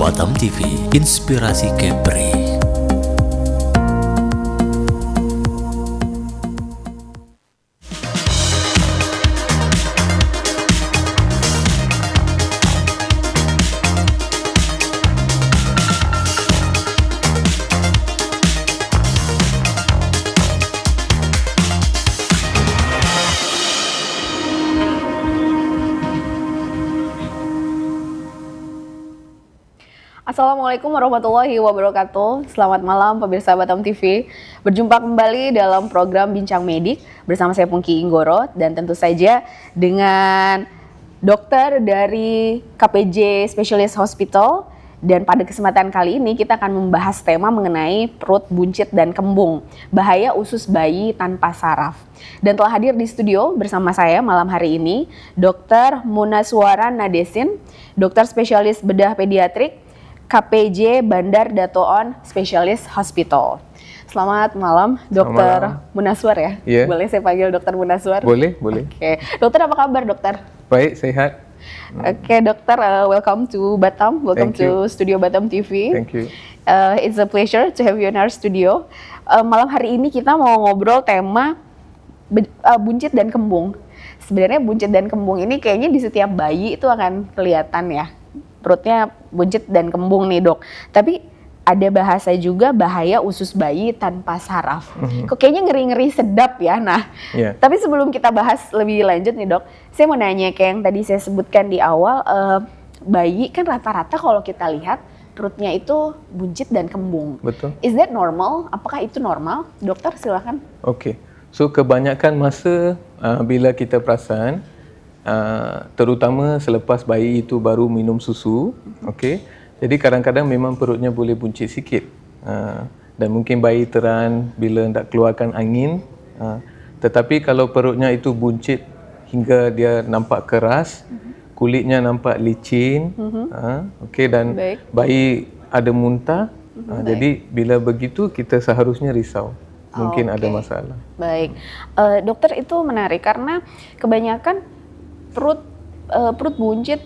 Batam TV, inspirasi Kepri. Assalamualaikum warahmatullahi wabarakatuh. Selamat malam pemirsa Batam TV. Berjumpa kembali dalam program Bincang Medik bersama saya Pungki Inggoro dan tentu saja dengan dokter dari KPJ Specialist Hospital. Dan pada kesempatan kali ini kita akan membahas tema mengenai perut buncit dan kembung, bahaya usus bayi tanpa saraf. Dan telah hadir di studio bersama saya malam hari ini Dr. Munaswara Nadesin, dokter spesialis bedah pediatrik KPJ Bandar Datoon Specialist Hospital. Selamat malam, Dokter Munaswar ya? Yeah. Boleh saya panggil Dokter Munaswar? Boleh, boleh. Oke, Dokter apa kabar Dokter? Baik, sehat. Oke, Dokter, welcome to Batam, welcome Thank you. to Studio Batam TV. Thank you. It's a pleasure to have you in our studio. Malam hari ini kita mau ngobrol tema buncit dan kembung. Sebenarnya buncit dan kembung ini kayaknya di setiap bayi itu akan kelihatan ya. Perutnya buncit dan kembung nih dok. Tapi ada bahasa juga bahaya usus bayi tanpa saraf. Kok kayaknya ngeri-ngeri sedap ya. Nah, tapi sebelum kita bahas lebih lanjut nih dok, saya mau nanya kayak yang tadi saya sebutkan di awal, bayi kan rata-rata kalau kita lihat perutnya itu buncit dan kembung. Betul. Is that normal? Apakah itu normal? Dokter silakan. Okey. So kebanyakan masa bila kita perasan, terutama selepas bayi itu baru minum susu, okey. Jadi kadang-kadang memang perutnya boleh buncit sikit. Dan mungkin bayi teran bila hendak keluarkan angin. Tetapi kalau perutnya itu buncit hingga dia nampak keras, kulitnya nampak licin, okey, dan bayi ada muntah. Jadi bila begitu kita seharusnya risau. Mungkin ada masalah. Baik. Dokter, itu menarik karena kebanyakan perut buncit,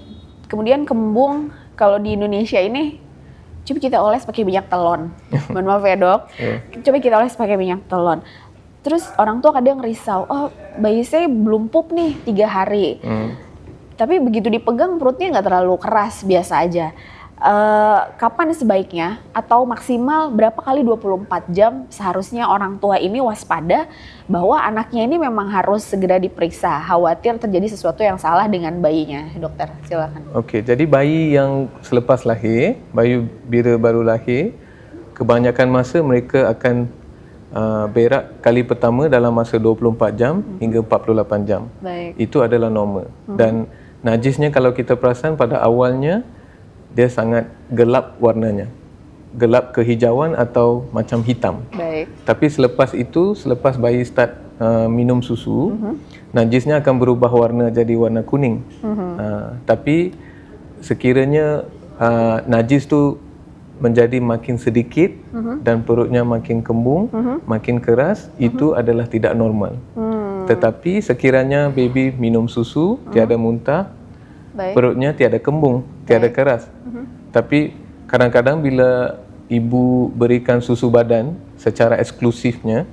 kemudian kembung. Kalau di Indonesia ini, coba kita oles pakai minyak telon. Mohon maaf ya dok. Coba kita oles pakai minyak telon. Terus orang tua kadang risau, oh bayi saya belum pup nih 3 hari. Tapi begitu dipegang perutnya nggak terlalu keras, biasa aja. Kapan sebaiknya atau maksimal berapa kali 24 jam seharusnya orang tua ini waspada bahwa anaknya ini memang harus segera diperiksa, khawatir terjadi sesuatu yang salah dengan bayinya. Dokter, silakan. Okey, jadi bayi yang selepas lahir, bayi bila baru lahir, kebanyakan masa mereka akan berak kali pertama dalam masa 24 jam hingga 48 jam. Baik. Itu adalah normal. Dan najisnya kalau kita perasan pada awalnya dia sangat gelap warnanya. Gelap kehijauan atau macam hitam. Baik. Tapi selepas itu, selepas bayi start minum susu, najisnya akan berubah warna jadi warna kuning. Tapi sekiranya najis tu menjadi makin sedikit dan perutnya makin kembung, makin keras, itu adalah tidak normal. Tetapi sekiranya baby minum susu, tiada muntah, perutnya tiada kembung, tiada keras. Tapi kadang-kadang bila ibu berikan susu badan secara eksklusifnya,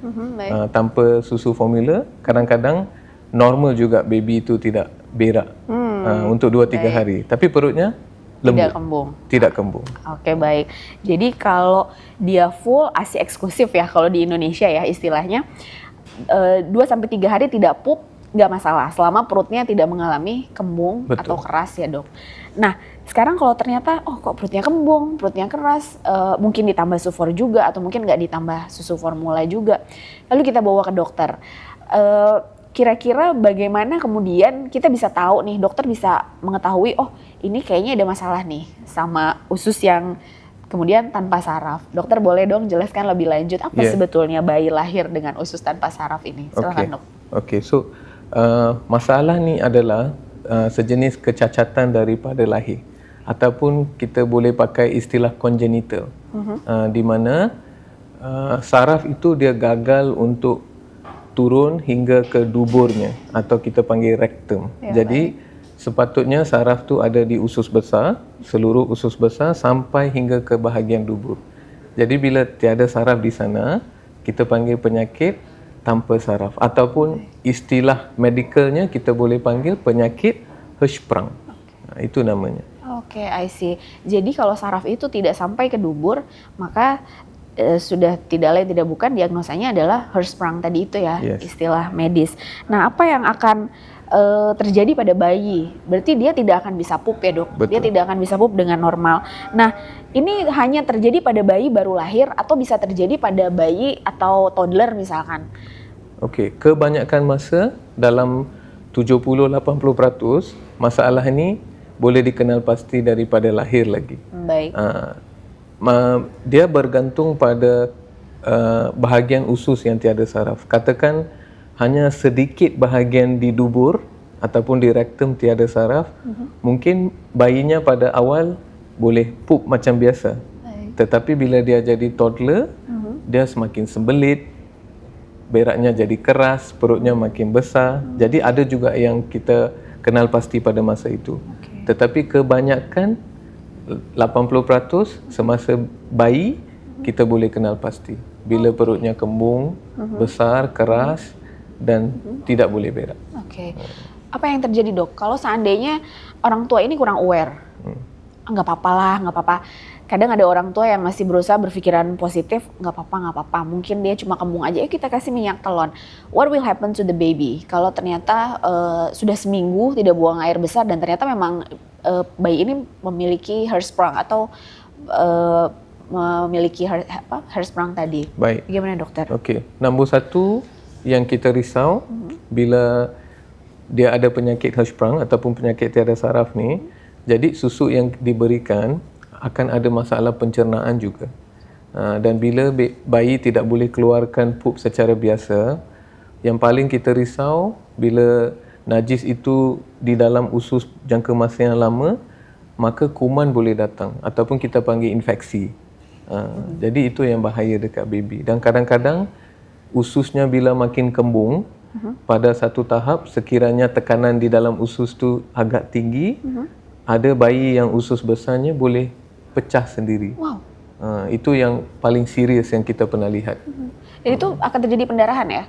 tanpa susu formula, kadang-kadang normal juga baby itu tidak berak untuk 2-3 hari. Tapi perutnya lembut. Tidak kembung. Tidak kembung. Oke, baik. Jadi kalau dia full ASI eksklusif ya kalau di Indonesia ya istilahnya, 2-3 hari tidak pup, nggak masalah selama perutnya tidak mengalami kembung. Betul. Atau keras ya dok. Nah sekarang kalau ternyata kok perutnya kembung, perutnya keras, mungkin ditambah sufor juga atau mungkin nggak ditambah susu formula juga, lalu kita bawa ke dokter. Kira-kira bagaimana kemudian kita bisa tahu nih, dokter bisa mengetahui ini kayaknya ada masalah nih sama usus yang kemudian tanpa saraf. Dokter boleh dong jelaskan lebih lanjut apa sebetulnya bayi lahir dengan usus tanpa saraf ini? Silakan dok. Okey, so masalah ni adalah sejenis kecacatan daripada lahir ataupun kita boleh pakai istilah congenital, di mana saraf itu dia gagal untuk turun hingga ke duburnya atau kita panggil rectum. Jadi sepatutnya saraf tu ada di usus besar, seluruh usus besar sampai hingga ke bahagian dubur. Jadi bila tiada saraf di sana, kita panggil penyakit tanpa saraf, ataupun istilah medikalnya kita boleh panggil penyakit Hirschsprung. Itu namanya. Oke, I see. Jadi kalau saraf itu tidak sampai ke dubur, maka sudah tidak lain tidak bukan diagnosanya adalah Hirschsprung tadi itu ya, Yes. istilah medis. Nah, apa yang akan terjadi pada bayi? Berarti dia tidak akan bisa pup ya, Dok? Betul. Dia tidak akan bisa pup dengan normal. Nah, ini hanya terjadi pada bayi baru lahir atau bisa terjadi pada bayi atau toddler misalkan? Okey, kebanyakan masa dalam 70-80% masalah ini boleh dikenal pasti daripada lahir lagi. Baik. Dia bergantung pada bahagian usus yang tiada saraf. Katakan hanya sedikit bahagian di dubur ataupun di rektum tiada saraf, mungkin bayinya pada awal boleh pup macam biasa. Tetapi bila dia jadi toddler, dia semakin sembelit, beraknya jadi keras, perutnya makin besar. Jadi ada juga yang kita kenal pasti pada masa itu. Tetapi kebanyakan 80% semasa bayi kita boleh kenal pasti. Bila perutnya kembung, besar, keras dan tidak boleh berak. Oke. Apa yang terjadi, Dok? Kalau seandainya orang tua ini kurang aware, nggak apa-apa lah, nggak apa-apa. Kadang ada orang tua yang masih berusaha berpikiran positif, nggak apa-apa. Mungkin dia cuma kembung aja, kita kasih minyak telon. What will happen to the baby? Kalau ternyata sudah seminggu tidak buang air besar dan ternyata memang bayi ini memiliki Hirschsprung atau memiliki Hirschsprung tadi. Baik. Bagaimana, dokter? Okey. Nombor satu yang kita risau bila dia ada penyakit Hirschsprung ataupun penyakit tiada saraf ni, jadi susu yang diberikan akan ada masalah pencernaan juga. Dan bila bayi tidak boleh keluarkan pup secara biasa, yang paling kita risau bila najis itu di dalam usus jangka masa yang lama, maka kuman boleh datang ataupun kita panggil infeksi. Jadi itu yang bahaya dekat baby. Dan kadang-kadang ususnya bila makin kembung, pada satu tahap sekiranya tekanan di dalam usus tu agak tinggi, ada bayi yang usus besarnya boleh pecah sendiri. Wow. Itu yang paling serius yang kita pernah lihat. Dan itu akan terjadi pendarahan ya?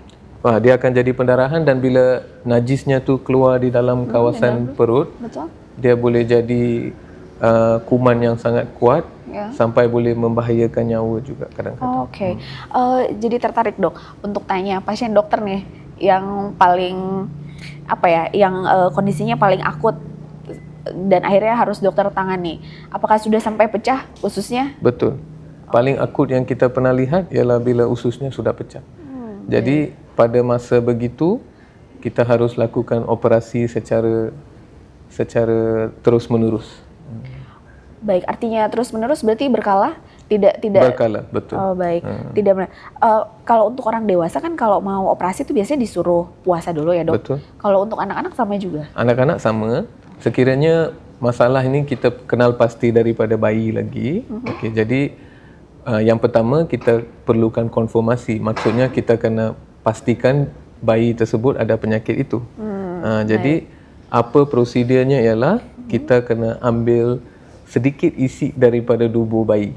Dia akan jadi pendarahan dan bila najisnya tu keluar di dalam kawasan perut, Betul. dia boleh jadi kuman yang sangat kuat, Ya. sampai boleh membahayakan nyawa juga kadang-kadang. Oke. Jadi tertarik, Dok, untuk tanya pasien dokter nih yang paling yang kondisinya paling akut dan akhirnya harus dokter tangani. Apakah sudah sampai pecah ususnya? Betul. Paling akut yang kita pernah lihat ialah bila ususnya sudah pecah. Jadi pada masa begitu kita harus lakukan operasi secara terus-menerus. Baik, artinya terus-menerus berarti berkala? Tidak Berkala, betul. Oh, baik. Tidak benar. Kalau untuk orang dewasa kan kalau mau operasi itu biasanya disuruh puasa dulu ya, Dok. Betul. Kalau untuk anak-anak sama juga. Anak-anak sama. Sekiranya masalah ini kita kenal pasti daripada bayi lagi. Okey, jadi yang pertama kita perlukan konfirmasi. Maksudnya kita kena pastikan bayi tersebut ada penyakit itu. Jadi apa prosedurnya ialah kita kena ambil sedikit isi daripada dubur bayi.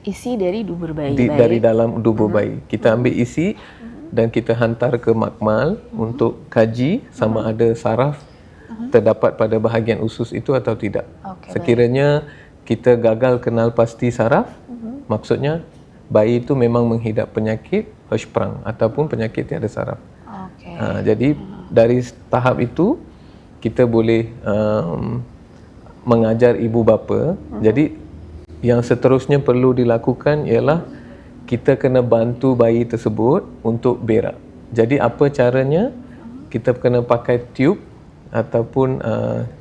Isi dari dubur bayi. Dari dalam dubur bayi. Kita ambil isi dan kita hantar ke makmal untuk kaji sama ada saraf terdapat pada bahagian usus itu atau tidak. Sekiranya kita gagal kenal pasti saraf, maksudnya bayi itu memang menghidap penyakit Hirschsprung ataupun penyakit tiada saraf. Jadi dari tahap itu kita boleh mengajar ibu bapa. Jadi yang seterusnya perlu dilakukan ialah kita kena bantu bayi tersebut untuk berak. Jadi apa caranya? Kita kena pakai tube ataupun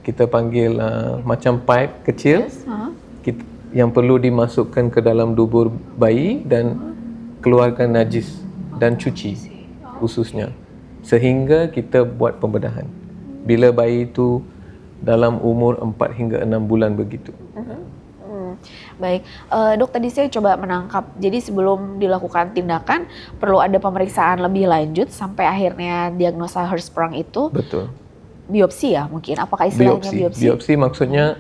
kita panggil macam pipe kecil yang perlu dimasukkan ke dalam dubur bayi dan keluarkan najis dan cuci ususnya sehingga kita buat pembedahan. Bila bayi itu dalam umur 4 hingga 6 bulan begitu. Baik, Dok, tadi saya coba menangkap. Jadi sebelum dilakukan tindakan perlu ada pemeriksaan lebih lanjut sampai akhirnya diagnosa Hirschsprung itu. Betul. biopsi ya mungkin? Apakah istilahnya biopsi? Biopsi maksudnya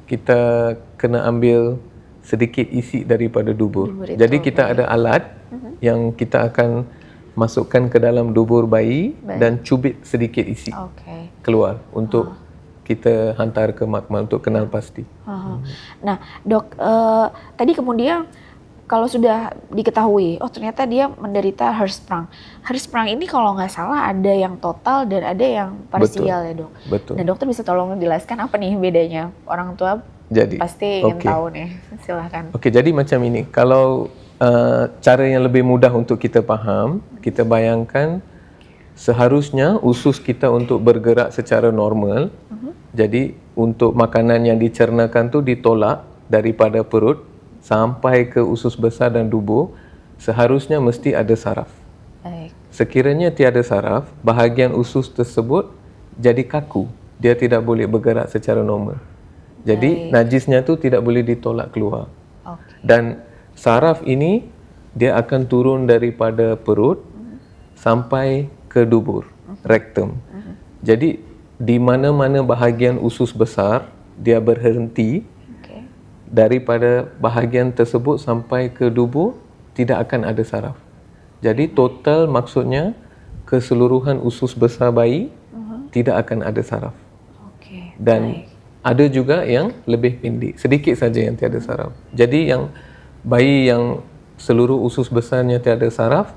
kita kena ambil sedikit isi daripada dubur. Dubur itu, Jadi kita ada alat yang kita akan masukkan ke dalam dubur bayi dan cubit sedikit isi keluar untuk kita hantar ke makmal untuk kenal pasti. Nah, Dok, tadi kemudian kalau sudah diketahui, oh ternyata dia menderita Hirschsprung. Hirschsprung ini kalau nggak salah ada yang total dan ada yang parsial ya dok. Betul. Nah dokter bisa tolong menjelaskan apa nih bedanya? Orang tua pasti ingin tahu nih, silahkan. Oke, jadi macam ini. Kalau cara yang lebih mudah untuk kita faham, kita bayangkan seharusnya usus kita untuk bergerak secara normal. Jadi untuk makanan yang dicernakan tu ditolak daripada perut sampai ke usus besar dan dubur, seharusnya mesti ada saraf. Baik. Sekiranya tiada saraf, bahagian usus tersebut jadi kaku. Dia tidak boleh bergerak secara normal. Jadi najisnya tu tidak boleh ditolak keluar. Dan saraf ini dia akan turun daripada perut sampai ke dubur, rektum. Jadi di mana-mana bahagian usus besar dia berhenti, daripada bahagian tersebut sampai ke dubur tidak akan ada saraf. Jadi total maksudnya keseluruhan usus besar bayi tidak akan ada saraf. Dan ada juga yang lebih pendek, sedikit saja yang tiada saraf. Jadi yang bayi yang seluruh usus besarnya tiada saraf,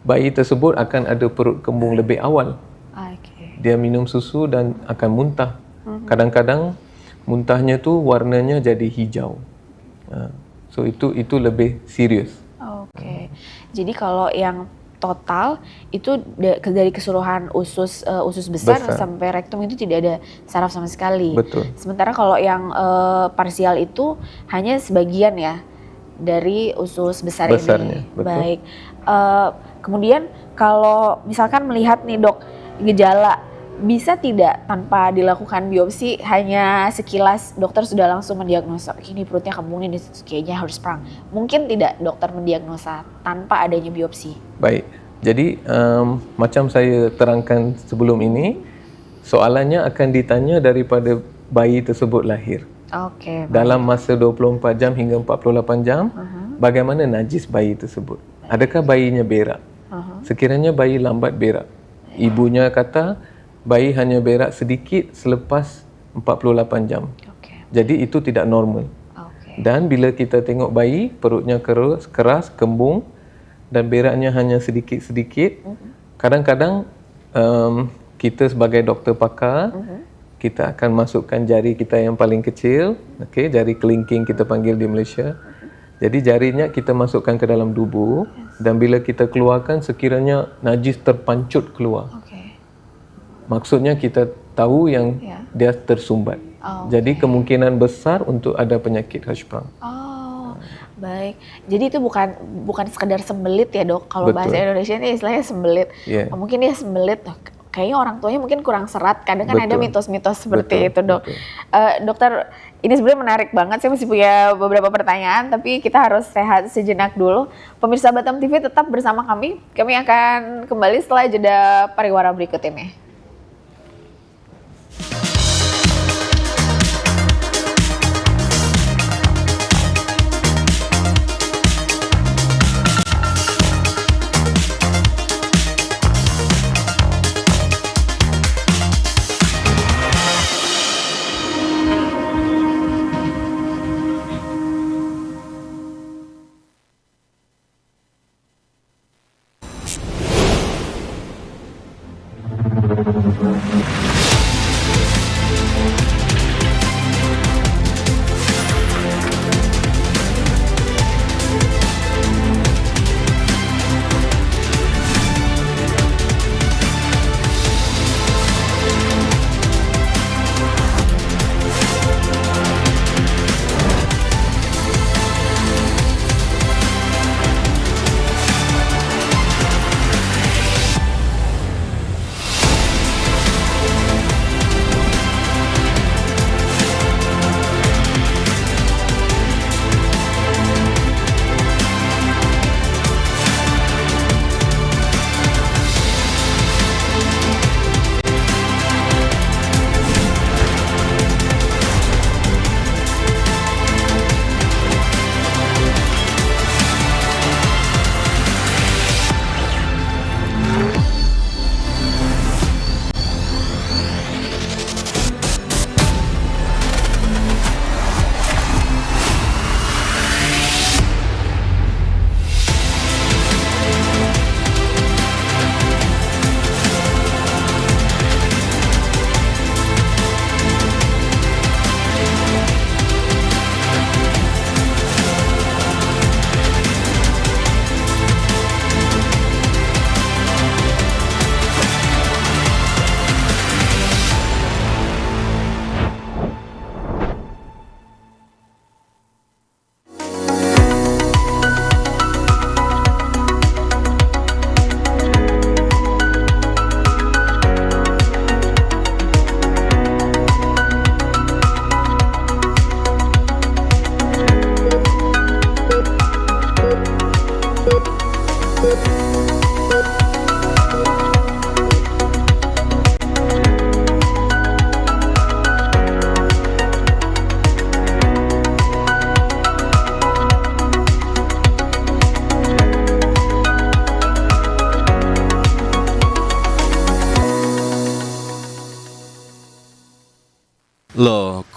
bayi tersebut akan ada perut kembung lebih awal. Dia minum susu dan akan muntah. Kadang-kadang muntahnya tu warnanya jadi hijau. So itu lebih serius. Jadi kalau yang total itu dari keseluruhan usus besar sampai rektum itu tidak ada saraf sama sekali. Betul. Sementara kalau yang parsial itu hanya sebagian ya dari usus besarnya. Betul. Baik. Kemudian kalau misalkan melihat nih dok gejala, bisa tidak tanpa dilakukan biopsi, hanya sekilas dokter sudah langsung mendiagnosa ini perutnya kembung, ini kayaknya Hirschsprung. Mungkin tidak dokter mendiagnosa tanpa adanya biopsi? Baik, jadi macam saya terangkan sebelum ini, soalannya akan ditanya daripada bayi tersebut lahir. Dalam masa 24 jam hingga 48 jam, bagaimana najis bayi tersebut? Adakah bayinya berak? Sekiranya bayi lambat berak, ibunya kata bayi hanya berak sedikit selepas 48 jam. Jadi itu tidak normal. Dan bila kita tengok bayi, perutnya keras, kembung dan beraknya hanya sedikit-sedikit, kadang-kadang kita sebagai doktor pakar, kita akan masukkan jari kita yang paling kecil, jari kelingking kita panggil di Malaysia. Jadi jarinya kita masukkan ke dalam dubur dan bila kita keluarkan sekiranya najis terpancut keluar. Maksudnya kita tahu yang dia tersumbat. Jadi kemungkinan besar untuk ada penyakit Hirschsprung. Baik. Jadi itu bukan sekedar sembelit ya dok. Kalau bahasa Indonesia ini istilahnya sembelit. Mungkin dia sembelit. Kayaknya orang tuanya mungkin kurang serat. Kadang kan ada mitos-mitos seperti itu dok. Dokter, ini sebenarnya menarik banget. Saya masih punya beberapa pertanyaan, tapi kita harus rehat sejenak dulu. Pemirsa Batam TV tetap bersama kami. Kami akan kembali setelah jeda pariwara berikut ini.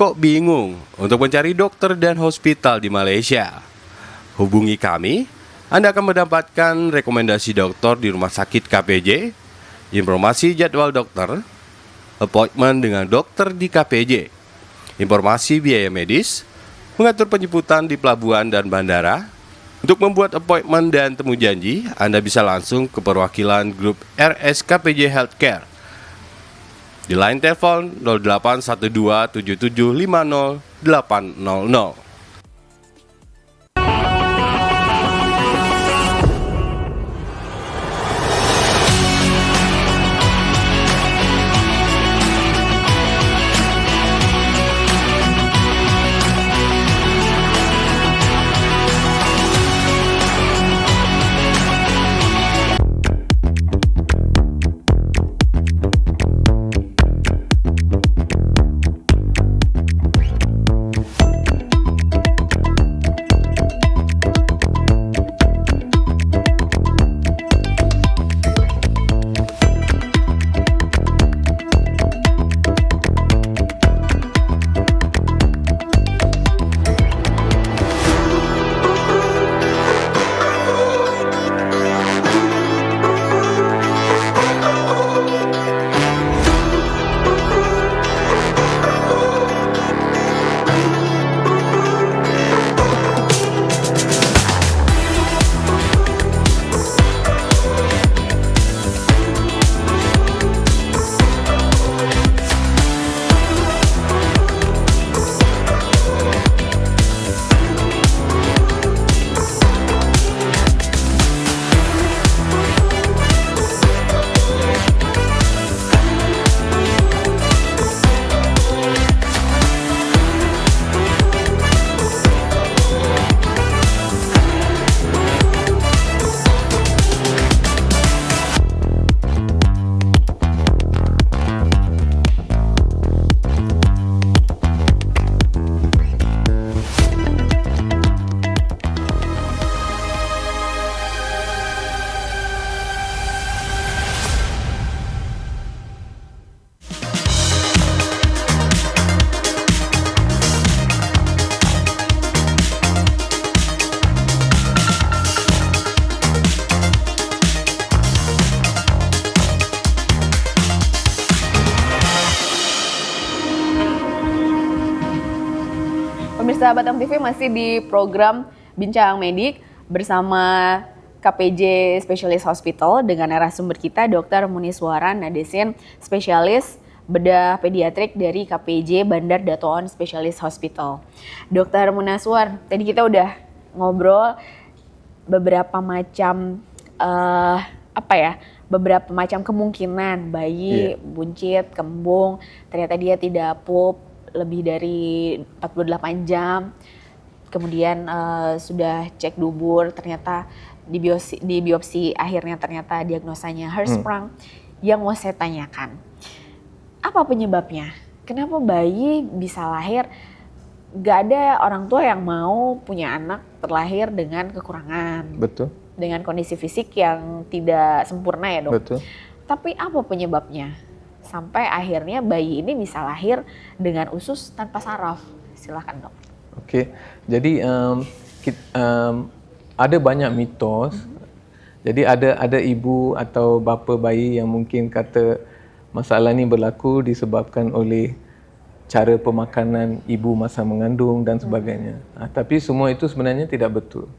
kok bingung untuk mencari dokter dan hospital di Malaysia? Hubungi kami, Anda akan mendapatkan rekomendasi dokter di rumah sakit KPJ, informasi jadwal dokter, appointment dengan dokter di KPJ, informasi biaya medis, mengatur penjemputan di pelabuhan dan bandara. Untuk membuat appointment dan temu janji, Anda bisa langsung ke perwakilan grup RS KPJ Healthcare di line telepon 08127750 800. Pemirsa Batang TV masih di program Bincang Medik bersama KPJ Specialist Hospital dengan narasumber kita Dr. Muniswaran Nadesin, spesialis bedah pediatrik dari KPJ Bandar Dato' On Specialist Hospital. Dr. Munaswar, tadi kita udah ngobrol beberapa macam beberapa macam kemungkinan bayi buncit, kembung, ternyata dia tidak pup lebih dari 48 jam. Kemudian sudah cek dubur, ternyata di biopsi akhirnya ternyata diagnosanya Hirschsprung. Yang mau saya tanyakan, apa penyebabnya? Kenapa bayi bisa lahir? Gak ada orang tua yang mau punya anak terlahir dengan kekurangan. Betul. Dengan kondisi fisik yang tidak sempurna ya dok. Betul. Tapi apa penyebabnya? Sampai akhirnya bayi ini bisa lahir dengan usus tanpa saraf. Silakan dok. Oke, jadi ada banyak mitos. Jadi ada ibu atau bapa bayi yang mungkin kata masalah ini berlaku disebabkan oleh cara pemakanan ibu masa mengandung dan sebagainya. Tapi semua itu sebenarnya tidak betul.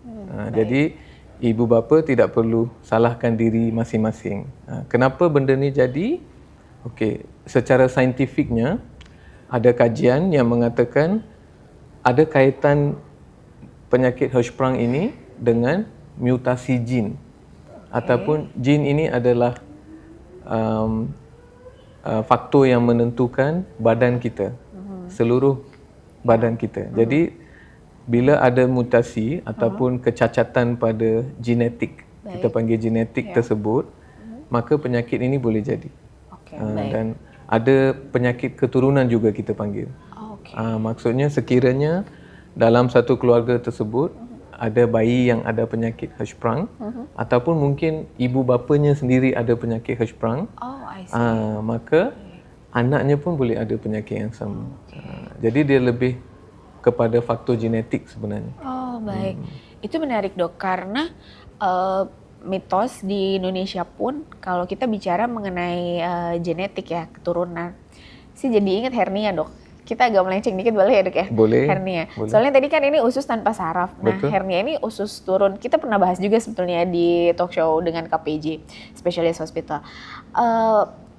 Jadi ibu bapa tidak perlu salahkan diri masing-masing. Kenapa benda ni jadi? Okey, secara saintifiknya ada kajian yang mengatakan ada kaitan penyakit Hirschsprung ini dengan mutasi jin. Ataupun jin ini adalah faktor yang menentukan badan kita, seluruh badan kita. Jadi bila ada mutasi ataupun kecacatan pada genetik, kita panggil genetik tersebut, maka penyakit ini boleh jadi. Dan ada penyakit keturunan juga kita panggil. Maksudnya sekiranya dalam satu keluarga tersebut ada bayi yang ada penyakit Hirschsprung, ataupun mungkin ibu bapanya sendiri ada penyakit Hirschsprung, maka anaknya pun boleh ada penyakit yang sama. Jadi dia lebih kepada faktor genetik sebenarnya. Oh baik, itu menarik dok karena mitos di Indonesia pun kalau kita bicara mengenai genetik ya keturunan, sih jadi ingat hernia dok. Kita agak melenceng dikit boleh ya dok ya? Boleh. Hernia. Boleh. Soalnya tadi kan ini usus tanpa saraf. Nah Betul. hernia ini usus turun. Kita pernah bahas juga sebetulnya di talk show dengan KPJ, Specialist Hospital.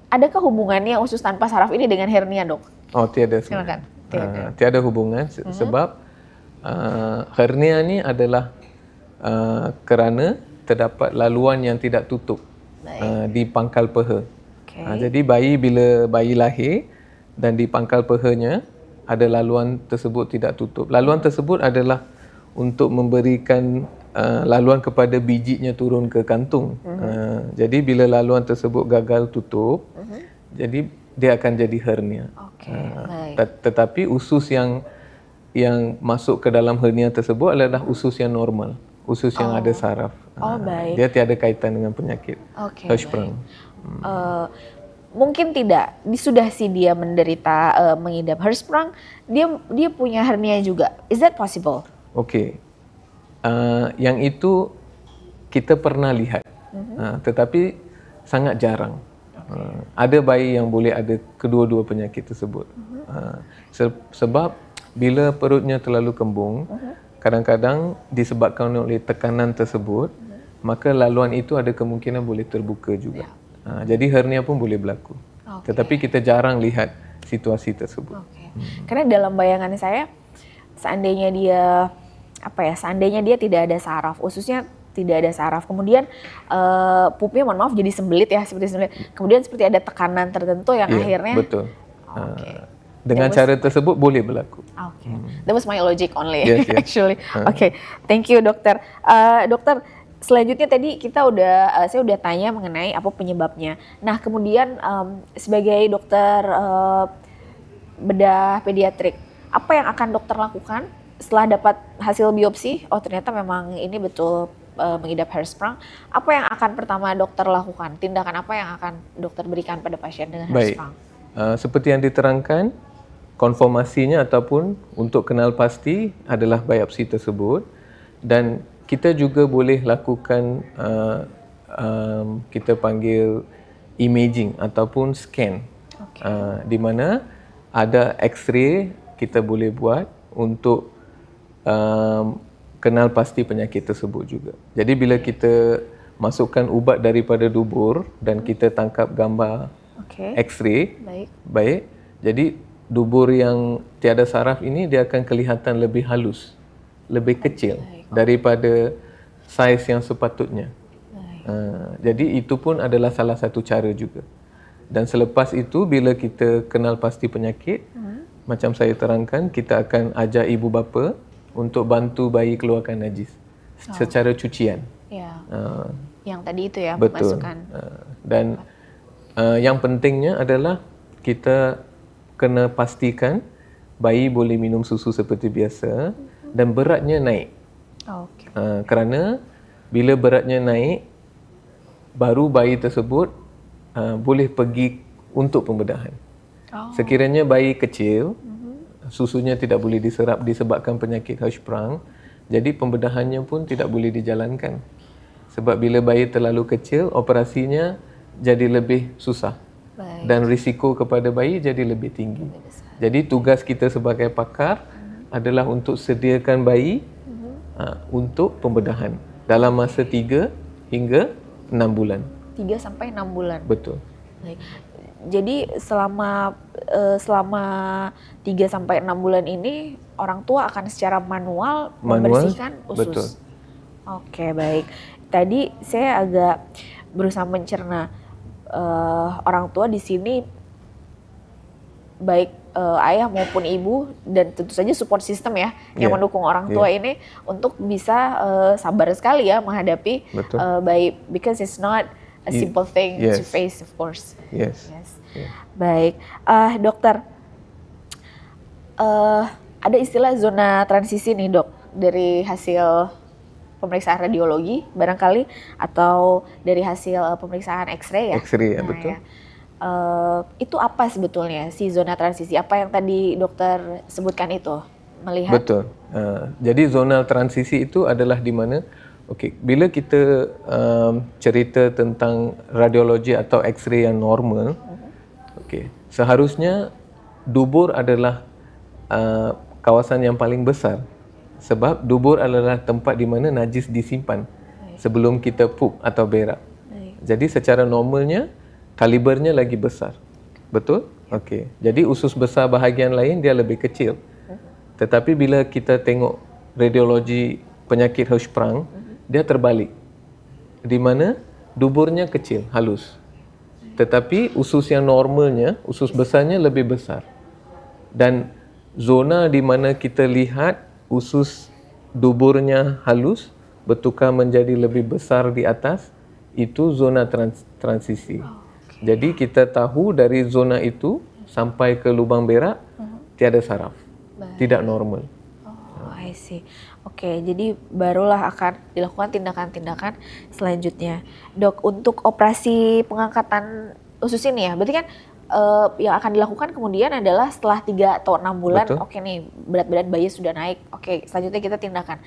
Adakah hubungannya usus tanpa saraf ini dengan hernia dok? Oh tiada. Silakan. Tiada hubungan sebab hernia ni adalah kerana terdapat laluan yang tidak tutup di pangkal peha. Okay. Jadi bila bayi lahir dan di pangkal pehanya ada laluan tersebut tidak tutup. Laluan tersebut adalah untuk memberikan laluan kepada bijinya turun ke kantung. Jadi bila laluan tersebut gagal tutup, jadi dia akan jadi hernia. Okay, baik. Tetapi usus yang masuk ke dalam hernia tersebut adalah usus yang normal, usus yang ada saraf. Baik. Dia tiada kaitan dengan penyakit Hirschsprung. Mungkin tidak, sudah sih dia menderita mengidap Hirschsprung, dia punya hernia juga. Is that possible? Okey. Yang itu kita pernah lihat, tetapi sangat jarang. Ada bayi yang boleh ada kedua-dua penyakit tersebut. Sebab bila perutnya terlalu kembung, kadang-kadang disebabkan oleh tekanan tersebut, maka laluan itu ada kemungkinan boleh terbuka juga. Jadi hernia pun boleh berlaku. Tetapi kita jarang lihat situasi tersebut. Karena dalam bayangan saya, seandainya dia tidak ada saraf, ususnya tidak ada saraf, kemudian pupnya mohon maaf jadi sembelit ya, seperti sembelit. Kemudian seperti ada tekanan tertentu yang akhirnya. Betul. Dengan cara tersebut boleh berlaku. That was my logic only, yes. actually. Thank you dokter. Dokter, selanjutnya tadi saya udah tanya mengenai apa penyebabnya. Nah kemudian sebagai dokter bedah pediatrik, apa yang akan dokter lakukan setelah dapat hasil biopsi? Oh ternyata memang ini betul mengidap Hirschsprung. Apa yang akan pertama dokter lakukan? Tindakan apa yang akan dokter berikan pada pasien dengan Hirschsprung? Seperti yang diterangkan, konfirmasinya ataupun untuk kenal pasti adalah biopsi tersebut, dan kita juga boleh lakukan kita panggil imaging ataupun scan, di mana ada X-ray kita boleh buat untuk kenal pasti penyakit tersebut juga. Jadi bila kita masukkan ubat daripada dubur dan kita tangkap gambar X-ray, baik. Jadi dubur yang tiada saraf ini dia akan kelihatan lebih halus, lebih kecil daripada saiz yang sepatutnya. Jadi itu pun adalah salah satu cara juga. Dan selepas itu bila kita kenal pasti penyakit, macam saya terangkan, kita akan ajar ibu bapa untuk bantu bayi keluarkan najis secara cucian. Yang tadi itu ya, betul. Masukkan. Dan yang pentingnya adalah kita kena pastikan bayi boleh minum susu seperti biasa dan beratnya naik. Kerana bila beratnya naik, baru bayi tersebut boleh pergi untuk pembedahan. Sekiranya bayi kecil, susunya tidak boleh diserap disebabkan penyakit Hirschsprung, jadi pembedahannya pun tidak boleh dijalankan. Sebab bila bayi terlalu kecil, operasinya jadi lebih susah. Dan risiko kepada bayi jadi lebih tinggi. Jadi tugas kita sebagai pakar adalah untuk sediakan bayi untuk pembedahan dalam masa 3 hingga 6 bulan. 3 sampai 6 bulan. Betul. Baik. Jadi selama 3 sampai 6 bulan ini orang tua akan secara manual membersihkan usus. Betul. Oke, baik. Tadi saya agak berusaha mencerna orang tua di sini baik ayah maupun ibu dan tentu saja support system ya yang mendukung orang tua ini untuk bisa sabar sekali ya menghadapi bayi, because it's not a simple thing to face, of course. Yes. Baik, dokter, ada istilah zona transisi nih dok dari hasil pemeriksaan radiologi barangkali atau dari hasil pemeriksaan X-ray ya. X-ray ya, betul. Ya. Itu apa sebetulnya si zona transisi? Apa yang tadi dokter sebutkan itu? Melihat Betul. Jadi zonal transisi itu adalah di mana, bila kita cerita tentang radiologi atau X-ray yang normal, seharusnya dubur adalah kawasan yang paling besar, sebab dubur adalah tempat di mana najis disimpan sebelum kita pup atau berak. Jadi secara normalnya kalibernya lagi besar. Betul? Okey. Jadi usus besar bahagian lain dia lebih kecil. Tetapi bila kita tengok radiologi penyakit Hirschsprung, dia terbalik. Di mana duburnya kecil, halus. Tetapi usus yang normalnya, usus besarnya lebih besar. Dan zona di mana kita lihat usus duburnya halus bertukar menjadi lebih besar di atas, itu zona transisi. Jadi kita tahu dari zona itu sampai ke lubang berak tiada saraf, tidak normal. Oh, I see. Oke, jadi barulah akan dilakukan tindakan-tindakan selanjutnya. Dok, untuk operasi pengangkatan usus ini ya, berarti kan yang akan dilakukan kemudian adalah setelah 3 atau 6 bulan, Betul. oke nih, berat badan bayi sudah naik, oke, selanjutnya kita tindakan.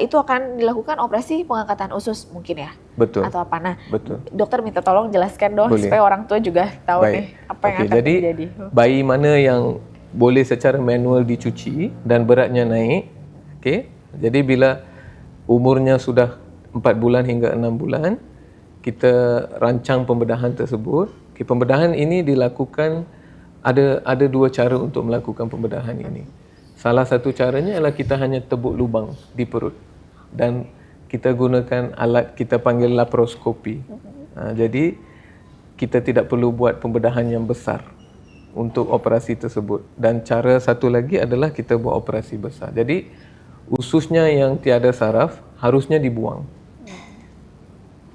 Itu akan dilakukan operasi pengangkatan usus mungkin ya? Betul. Atau apa? Nah, Betul. dokter minta tolong jelaskan dong, Boleh. supaya orang tua juga tahu Baik. nih apa yang akan Jadi terjadi. bayi mana yang boleh secara manual dicuci dan beratnya naik, jadi bila umurnya sudah 4 bulan hingga 6 bulan, kita rancang pembedahan tersebut. Pembedahan ini dilakukan, ada 2 cara untuk melakukan pembedahan ini. Salah satu caranya adalah kita hanya tebuk lubang di perut dan kita gunakan alat kita panggil laparoskopi. Jadi kita tidak perlu buat pembedahan yang besar untuk operasi tersebut. Dan cara satu lagi adalah kita buat operasi besar. Jadi ususnya yang tiada saraf harusnya dibuang.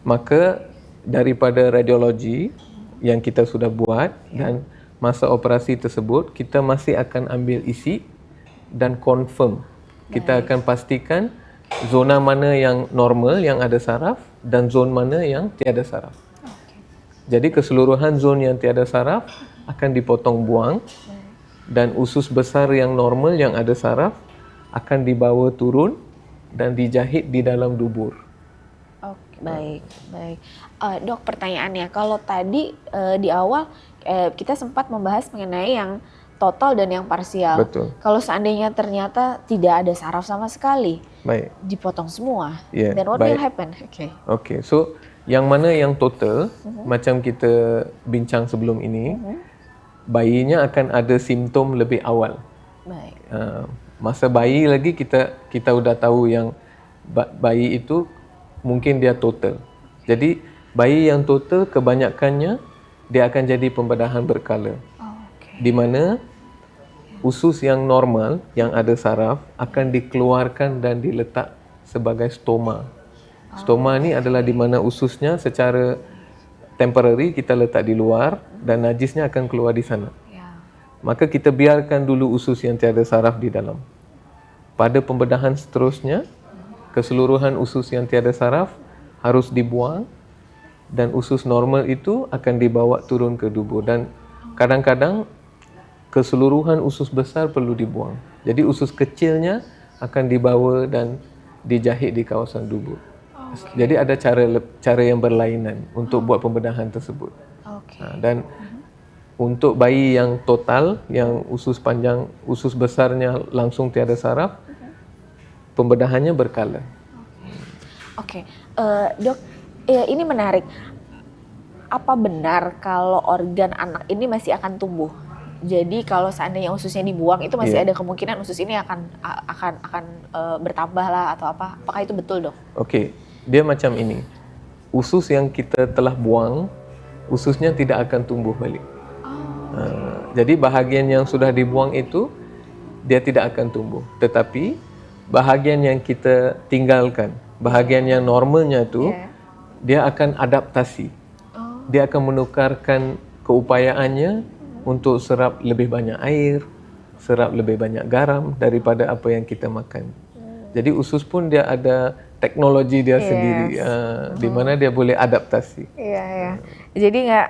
Maka daripada radiologi yang kita sudah buat dan masa operasi tersebut, kita masih akan ambil isi dan confirm. Kita akan pastikan zona mana yang normal, yang ada saraf, dan zon mana yang tiada saraf. Jadi keseluruhan zon yang tiada saraf akan dipotong buang dan usus besar yang normal yang ada saraf akan dibawa turun dan dijahit di dalam dubur. Oke, baik. Dok, pertanyaannya, kalau tadi di awal kita sempat membahas mengenai yang total dan yang parsial. Betul. Kalau seandainya ternyata tidak ada saraf sama sekali, Baik. dipotong semua, Yeah, then what baik. will happen? Okey, so yang mana yang total, macam kita bincang sebelum ini, bayinya akan ada simptom lebih awal. Baik. Masa bayi lagi kita sudah tahu yang bayi itu mungkin dia total. Jadi bayi yang total kebanyakannya dia akan jadi pembedahan berkala. Di mana usus yang normal yang ada saraf akan dikeluarkan dan diletak sebagai stoma. Stoma ni adalah di mana ususnya secara temporary kita letak di luar dan najisnya akan keluar di sana. Maka kita biarkan dulu usus yang tiada saraf di dalam. Pada pembedahan seterusnya, keseluruhan usus yang tiada saraf harus dibuang dan usus normal itu akan dibawa turun ke dubur dan kadang-kadang keseluruhan usus besar perlu dibuang. Jadi usus kecilnya akan dibawa dan dijahit di kawasan dubur. Jadi ada cara yang berlainan untuk buat pembedahan tersebut. Dan untuk bayi yang total, yang usus panjang, usus besarnya langsung tiada saraf, pembedahannya berkala. Oke, dok, ini menarik. Apa benar kalau organ anak ini masih akan tumbuh? Jadi kalau seandainya ususnya dibuang itu masih ada kemungkinan usus ini akan bertambah lah atau apa? Apakah itu betul, dok? Okey, dia macam ini. Usus yang kita telah buang, ususnya tidak akan tumbuh balik. Jadi bahagian yang sudah dibuang itu dia tidak akan tumbuh. Tetapi bahagian yang kita tinggalkan, bahagian yang normalnya itu dia akan adaptasi. Dia akan menukarkan keupayaannya untuk serap lebih banyak air, serap lebih banyak garam daripada apa yang kita makan. Jadi usus pun dia ada teknologi dia sendiri, di mana dia boleh adaptasi. Iya. Jadi nggak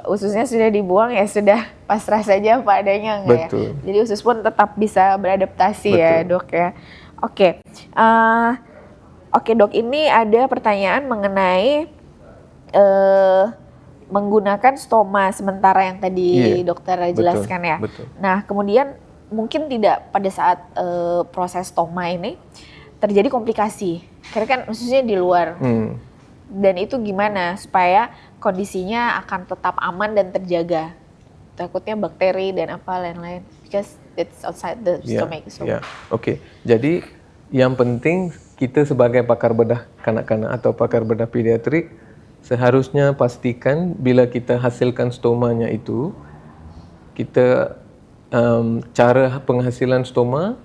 ususnya sudah dibuang ya sudah pasrah saja apa adanya enggak ya. Betul. Jadi usus pun tetap bisa beradaptasi ya Betul. dok ya. Oke. Oke dok, ini ada pertanyaan mengenai menggunakan stoma sementara yang tadi Iya, dokter betul, jelaskan ya. betul. Nah kemudian mungkin tidak pada saat proses stoma ini terjadi komplikasi, karena kan ususnya di luar. Dan itu gimana supaya kondisinya akan tetap aman dan terjaga? Takutnya bakteri dan apa lain-lain, because it's outside the stomach. So. Oke. Jadi yang penting kita sebagai pakar bedah kanak-kanak atau pakar bedah pediatrik seharusnya pastikan bila kita hasilkan stomanya itu, kita cara penghasilan stoma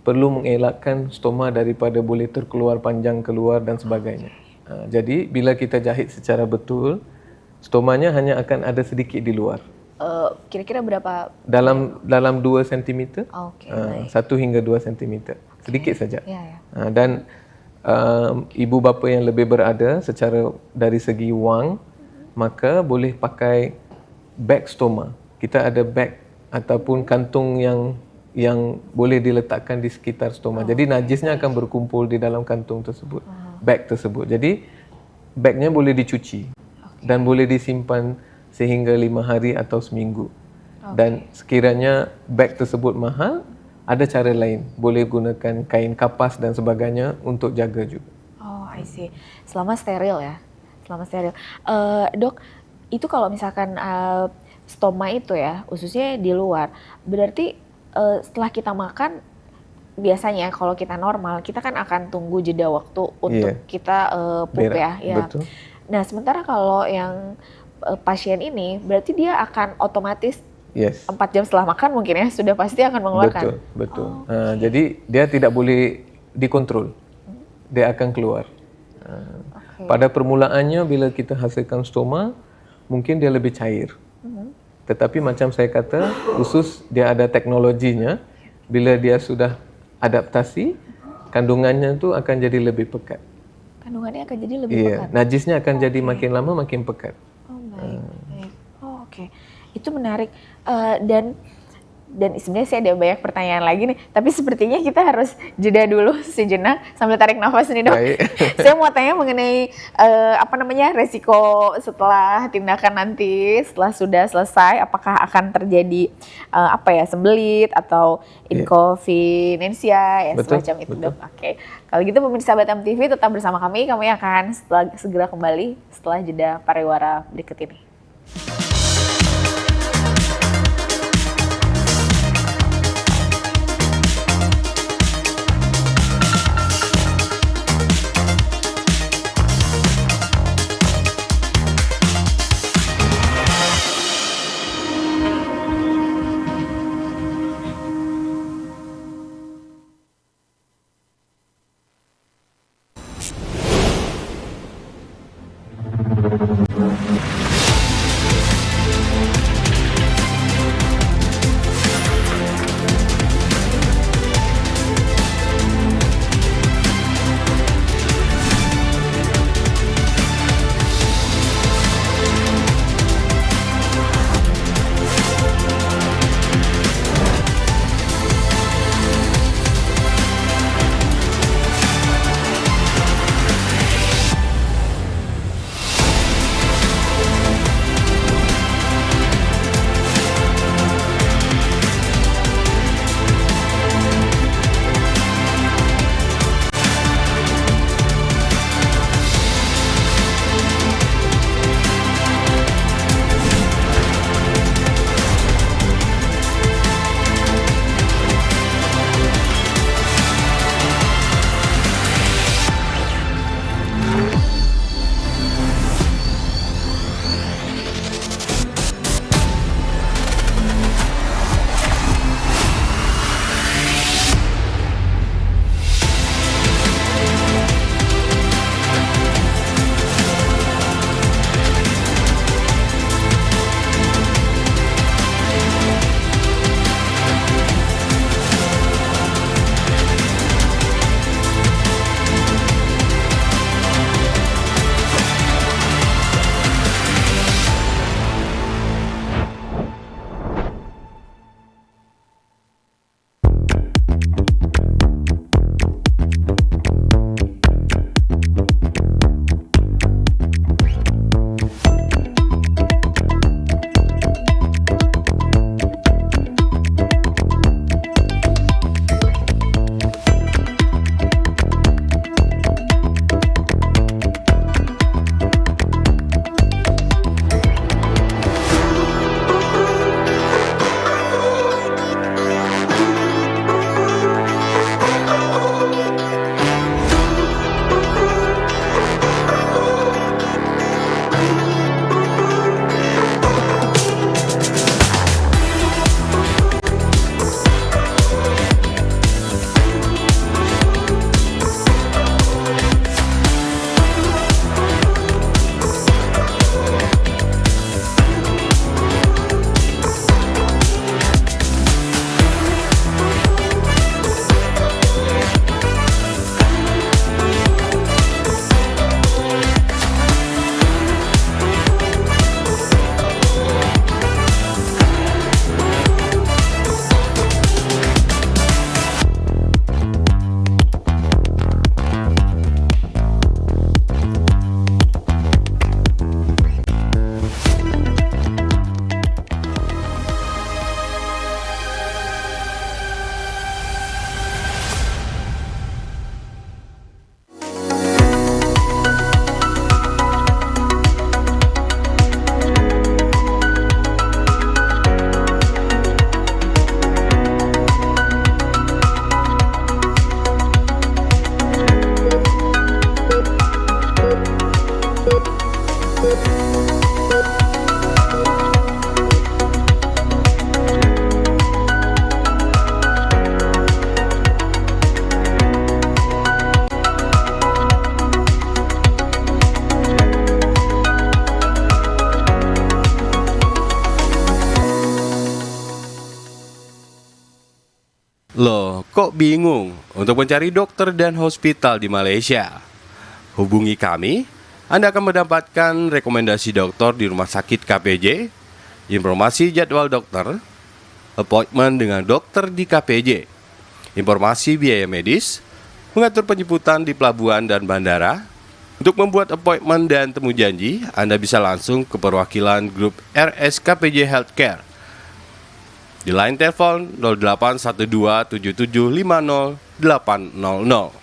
perlu mengelakkan stoma daripada boleh terkeluar panjang keluar dan sebagainya. Jadi bila kita jahit secara betul, stomanya hanya akan ada sedikit di luar. Kira-kira berapa? Dalam 2 cm, Oke, 1 hingga 2 cm, sedikit saja. Ya. Dan ibu bapa yang lebih berada secara dari segi wang, maka boleh pakai bag stoma. Kita ada bag ataupun kantung yang boleh diletakkan di sekitar stoma. Jadi najisnya akan berkumpul di dalam kantung tersebut, bag tersebut. Jadi bagnya boleh dicuci dan boleh disimpan sehingga 5 hari atau seminggu. Dan sekiranya bag tersebut mahal, ada cara lain. Boleh gunakan kain kapas dan sebagainya untuk jaga juga. Oh, I see. Selama steril ya? Selama steril. Dok, itu kalau misalkan stoma itu ya, ususnya di luar, berarti setelah kita makan, biasanya kalau kita normal, kita kan akan tunggu jeda waktu untuk kita pup ya. Betul. Nah, sementara kalau yang pasien ini, berarti dia akan otomatis 4 jam setelah makan mungkin ya, sudah pasti akan mengeluarkan. Betul. Jadi dia tidak boleh dikontrol, dia akan keluar. Pada permulaannya bila kita hasilkan stoma, mungkin dia lebih cair. Tetapi macam saya kata, usus dia ada teknologinya, bila dia sudah adaptasi, kandungannya itu akan jadi lebih pekat. Kandungannya akan jadi lebih pekat? Najisnya akan jadi makin lama makin pekat. Oh baik. Oh oke. Itu menarik. Dan sebenarnya saya ada banyak pertanyaan lagi nih, tapi sepertinya kita harus jeda dulu sejenak sambil tarik nafas nih dok. Saya mau tanya mengenai resiko setelah tindakan nanti, setelah sudah selesai, apakah akan terjadi sembelit atau inkontinensia semacam itu dok. Oke. Kalau gitu pemirsa Batam TV tetap bersama kami akan segera kembali setelah jeda pariwara berikut ini. Kok bingung untuk mencari dokter dan hospital di Malaysia? Hubungi kami, Anda akan mendapatkan rekomendasi dokter di rumah sakit KPJ, informasi jadwal dokter, appointment dengan dokter di KPJ, informasi biaya medis, mengatur penjemputan di pelabuhan dan bandara. Untuk membuat appointment dan temu janji, Anda bisa langsung ke perwakilan grup RS KPJ Healthcare di line telepon 08127750 800.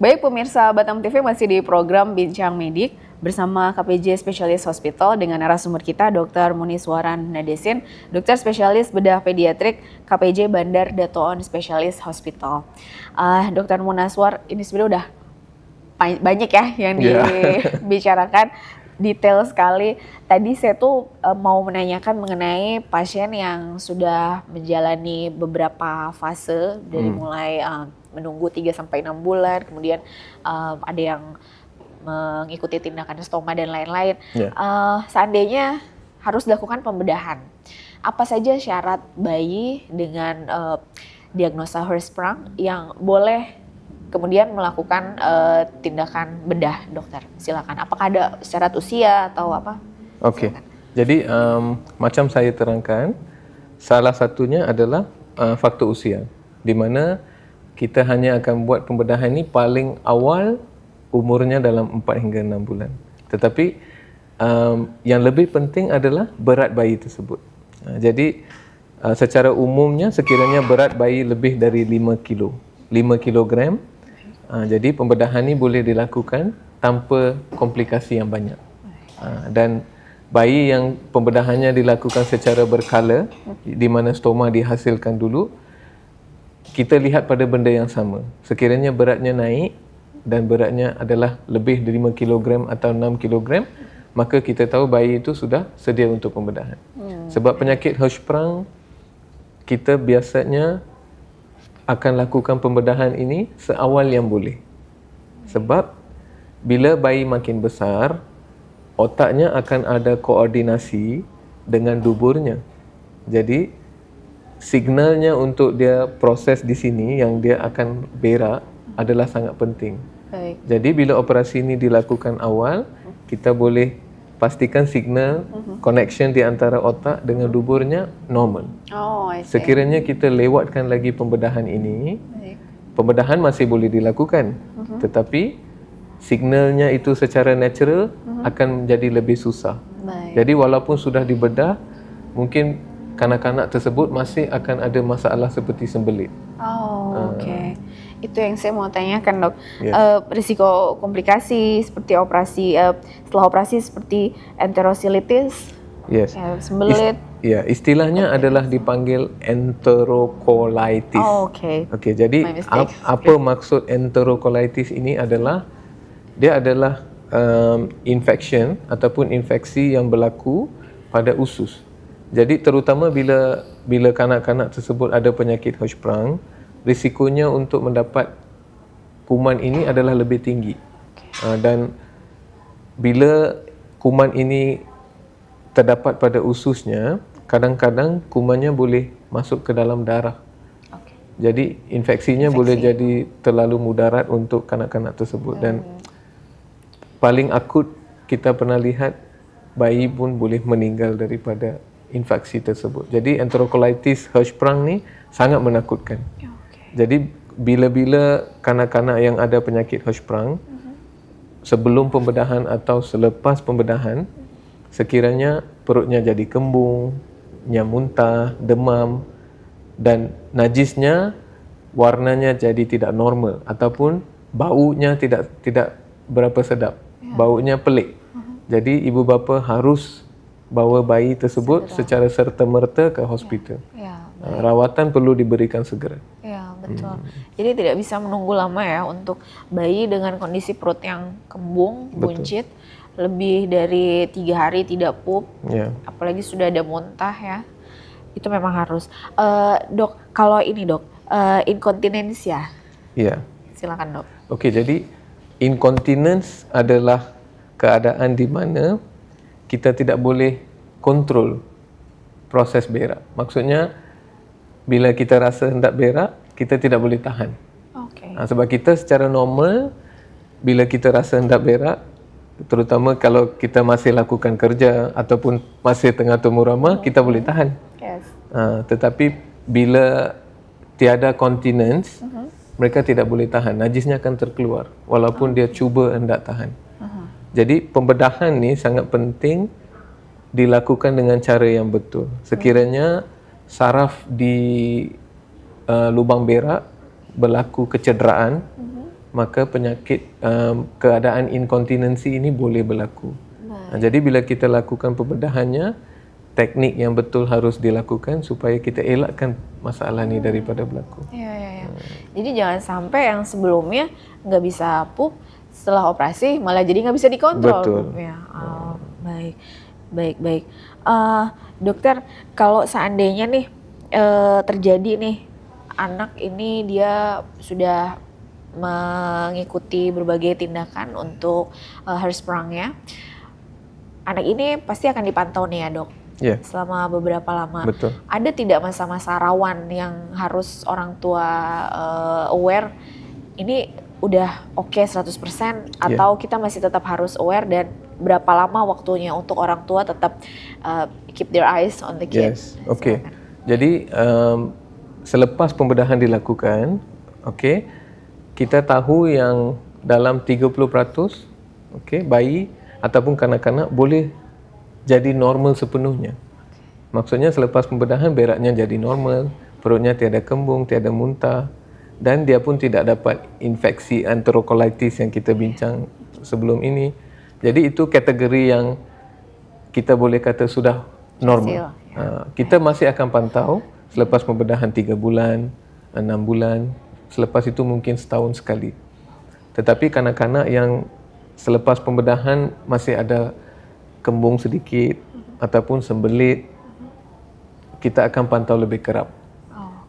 Baik pemirsa Batam TV, masih di program Bincang Medik bersama KPJ Specialist Hospital dengan narasumber kita Dr. Muniswaran Nadesin, dokter spesialis bedah pediatrik KPJ Bandar Dato'on Specialist Hospital. Dr. Munaswar, ini sebenarnya udah banyak ya yang dibicarakan, detail sekali. Tadi saya tuh mau menanyakan mengenai pasien yang sudah menjalani beberapa fase dari mulai menunggu 3-6 bulan, kemudian ada yang mengikuti tindakan stoma dan lain-lain. Seandainya harus dilakukan pembedahan, apa saja syarat bayi dengan diagnosa Hirschsprung yang boleh kemudian melakukan tindakan bedah, dokter? Silakan. Apakah ada syarat usia atau apa? Oke. Jadi macam saya terangkan, salah satunya adalah faktor usia, di mana kita hanya akan buat pembedahan ini paling awal umurnya dalam 4 hingga 6 bulan. Tetapi yang lebih penting adalah berat bayi tersebut. Jadi secara umumnya sekiranya berat bayi lebih dari 5 kilogram, jadi pembedahan ini boleh dilakukan tanpa komplikasi yang banyak. Dan bayi yang pembedahannya dilakukan secara berkala, di mana stoma dihasilkan dulu, kita lihat pada benda yang sama. Sekiranya beratnya naik dan beratnya adalah lebih dari 5 kg atau 6 kg, maka kita tahu bayi itu sudah sedia untuk pembedahan. Sebab penyakit Hirschsprung, kita biasanya akan lakukan pembedahan ini seawal yang boleh. Sebab bila bayi makin besar, otaknya akan ada koordinasi dengan duburnya. Jadi signalnya untuk dia proses di sini yang dia akan berak adalah sangat penting. Baik. Jadi bila operasi ini dilakukan awal, kita boleh pastikan signal connection di antara otak dengan duburnya normal. Oh, I see. Sekiranya kita lewatkan lagi pembedahan ini, pembedahan masih boleh dilakukan, tetapi signalnya itu secara natural akan menjadi lebih susah. Baik. Jadi walaupun sudah dibedah, mungkin kanak-kanak tersebut masih akan ada masalah seperti sembelit. Oh, oke. Itu yang saya mau tanyakan, dok. Yes. Risiko komplikasi seperti operasi, setelah operasi seperti enterocolitis, Yes. sembelit. Istilahnya adalah dipanggil enterocolitis. Oh, oke. Okey, jadi My mistake. apa maksud enterocolitis ini adalah, dia adalah infection ataupun infeksi yang berlaku pada usus. Jadi terutama bila kanak-kanak tersebut ada penyakit Hirschsprung, risikonya untuk mendapat kuman ini adalah lebih tinggi. Dan bila kuman ini terdapat pada ususnya, kadang-kadang kumannya boleh masuk ke dalam darah. Jadi infeksinya boleh jadi terlalu mudarat untuk kanak-kanak tersebut. Dan paling akut kita pernah lihat, bayi pun boleh meninggal daripada infeksi tersebut. Jadi enterocolitis Hirschsprung ni sangat menakutkan. Jadi bila-bila kanak-kanak yang ada penyakit Hirschsprung, sebelum pembedahan atau selepas pembedahan, sekiranya perutnya jadi kembung, muntah, demam, dan najisnya warnanya jadi tidak normal ataupun baunya tidak berapa sedap, baunya pelik. Jadi ibu bapa harus bawa bayi tersebut secara serta-merta ke hospital. Ya, Rawatan perlu diberikan segera. ya betul. Jadi tidak bisa menunggu lama ya untuk bayi dengan kondisi perut yang kembung, buncit, lebih dari 3 hari tidak pup, Ya. apalagi sudah ada muntah ya. Itu memang harus. Dok, kalau ini dok, incontinence ya, Iya. silakan dok. Okey, jadi incontinence adalah keadaan di mana kita tidak boleh kontrol proses berak. Maksudnya bila kita rasa hendak berak, kita tidak boleh tahan. Oke. Sebab kita secara normal bila kita rasa hendak berak, terutama kalau kita masih lakukan kerja ataupun masih tengah tumbuh ramah, kita boleh tahan. Yes. Tetapi bila tiada continence, mereka tidak boleh tahan. Najisnya akan terkeluar walaupun dia cuba hendak tahan. Jadi pembedahan ni sangat penting dilakukan dengan cara yang betul. Sekiranya saraf di lubang berak berlaku kecederaan, maka penyakit keadaan inkontinensi ini boleh berlaku. Jadi bila kita lakukan pembedahannya, teknik yang betul harus dilakukan supaya kita elakkan masalah ni daripada berlaku. Ya. Jadi jangan sampai yang sebelumnya nggak bisa pup, setelah operasi malah jadi nggak bisa dikontrol. Betul. Ya, baik. Dokter, kalau seandainya nih terjadi nih anak ini dia sudah mengikuti berbagai tindakan untuk Hirschsprung-nya, anak ini pasti akan dipantau nih ya dok. Ya. Selama beberapa lama. Betul. Ada tidak masa-masa rawan yang harus orang tua aware ini udah oke 100% atau kita masih tetap harus aware, dan berapa lama waktunya untuk orang tua tetap keep their eyes on the kid? Yes, okey. Jadi selepas pembedahan dilakukan, okey, kita tahu yang dalam 30%, okey, bayi ataupun kanak-kanak boleh jadi normal sepenuhnya. Maksudnya selepas pembedahan beraknya jadi normal, perutnya tiada kembung, tiada muntah, dan dia pun tidak dapat infeksi enterocolitis yang kita bincang sebelum ini. Jadi itu kategori yang kita boleh kata sudah normal. Kita masih akan pantau selepas pembedahan 3 bulan, 6 bulan, selepas itu mungkin setahun sekali. Tetapi kanak-kanak yang selepas pembedahan masih ada kembung sedikit ataupun sembelit, kita akan pantau lebih kerap.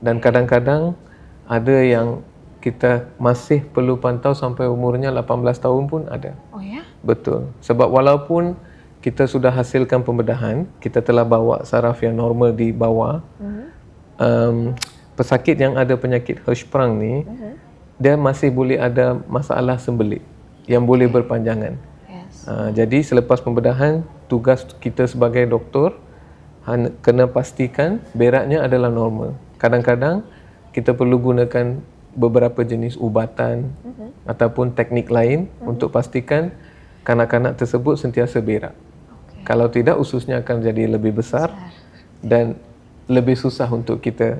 Dan kadang-kadang ada yang kita masih perlu pantau sampai umurnya 18 tahun pun ada. Oh ya? Betul. Sebab walaupun kita sudah hasilkan pembedahan, kita telah bawa saraf yang normal di bawah, pesakit yang ada penyakit Hirschsprung ni, dia masih boleh ada masalah sembelit yang boleh berpanjangan. Yes. Jadi selepas pembedahan, tugas kita sebagai doktor kena pastikan beraknya adalah normal. Kadang-kadang kita perlu gunakan beberapa jenis ubatan ataupun teknik lain untuk pastikan kanak-kanak tersebut sentiasa berak. Kalau tidak, ususnya akan jadi lebih besar dan lebih susah untuk kita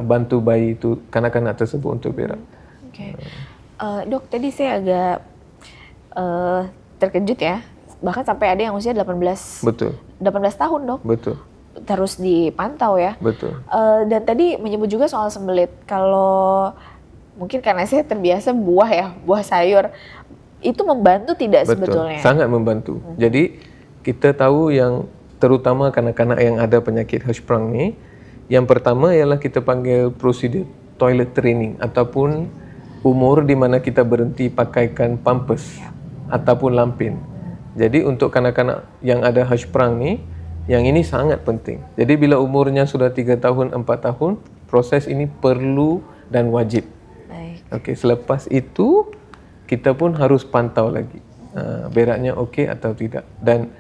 bantu bayi itu, kanak-kanak tersebut untuk berak. Oke. Dok, tadi saya agak terkejut ya. Bahkan sampai ada yang usia 18 Betul. 18 tahun, Dok. Betul. Terus dipantau ya. Betul. Dan tadi menyebut juga soal sembelit. Kalau mungkin karena saya terbiasa buah sayur. Itu membantu tidak Betul. sebetulnya? Sangat membantu. Jadi kita tahu yang terutama kanak-kanak yang ada penyakit Hirschsprung ni, yang pertama ialah kita panggil prosedur toilet training ataupun umur di mana kita berhenti pakaikan pampers ataupun lampin. Jadi untuk kanak-kanak yang ada Hirschsprung ni, yang ini sangat penting. Jadi bila umurnya sudah 3 tahun, 4 tahun, proses ini perlu dan wajib. Baik. Okey, selepas itu kita pun harus pantau lagi beraknya okey atau tidak. Dan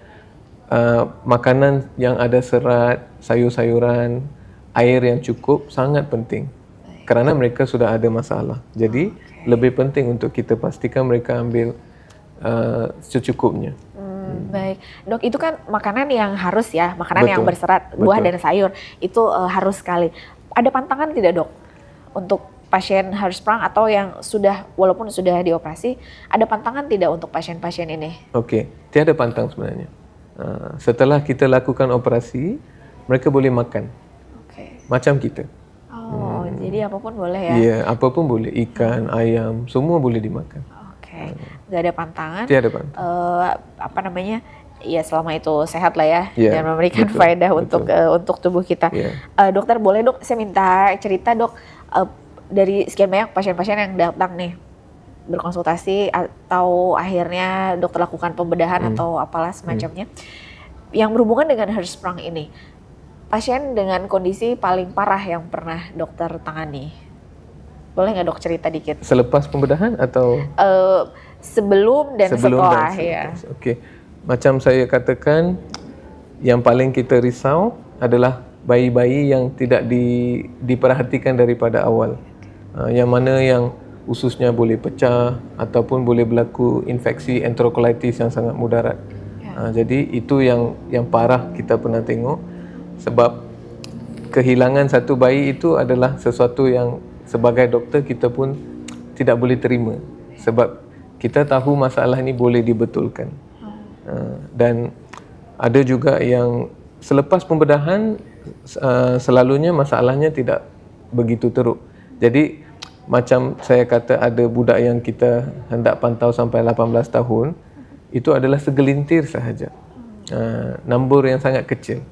makanan yang ada serat, sayur-sayuran, air yang cukup sangat penting. Kerana mereka sudah ada masalah. Jadi lebih penting untuk kita pastikan mereka ambil secukupnya. Baik, Dok, itu kan makanan yang harus ya, makanan yang berserat, buah Betul. dan sayur itu harus sekali. Ada pantangan tidak, Dok, untuk pasien Hirschsprung atau yang sudah walaupun sudah dioperasi, ada pantangan tidak untuk pasien-pasien ini? Okey, tiada pantang sebenarnya. Setelah kita lakukan operasi, mereka boleh makan Oke. macam kita. Oh, jadi apapun boleh ya? Ya, apapun boleh, ikan, ayam, semua boleh dimakan. Oke, nggak ada pantangan. Tiada pantang. Apa namanya? Ya selama itu sehat lah ya, Ya, dan memberikan betul, faedah betul. untuk tubuh kita. Ya. Dokter boleh dok, saya minta cerita dok, dari sekian banyak pasien-pasien yang datang nih berkonsultasi atau akhirnya dokter lakukan pembedahan atau apalah semacamnya, yang berhubungan dengan Hirschsprung ini, pasien dengan kondisi paling parah yang pernah dokter tangani, boleh nggak dok cerita dikit? Selepas pembedahan atau Sebelum dan setelah ya. Okey. Macam saya katakan, yang paling kita risau adalah bayi-bayi yang tidak diperhatikan daripada awal. Yang mana yang ususnya boleh pecah ataupun boleh berlaku infeksi enterocolitis yang sangat mudarat. Jadi itu yang parah kita pernah tengok, sebab kehilangan satu bayi itu adalah sesuatu yang sebagai doktor kita pun tidak boleh terima, sebab kita tahu masalah ini boleh dibetulkan. Dan ada juga yang selepas pembedahan selalunya masalahnya tidak begitu teruk. Jadi macam saya kata, ada budak yang kita hendak pantau sampai 18 tahun, itu adalah segelintir sahaja. Nombor yang sangat kecil.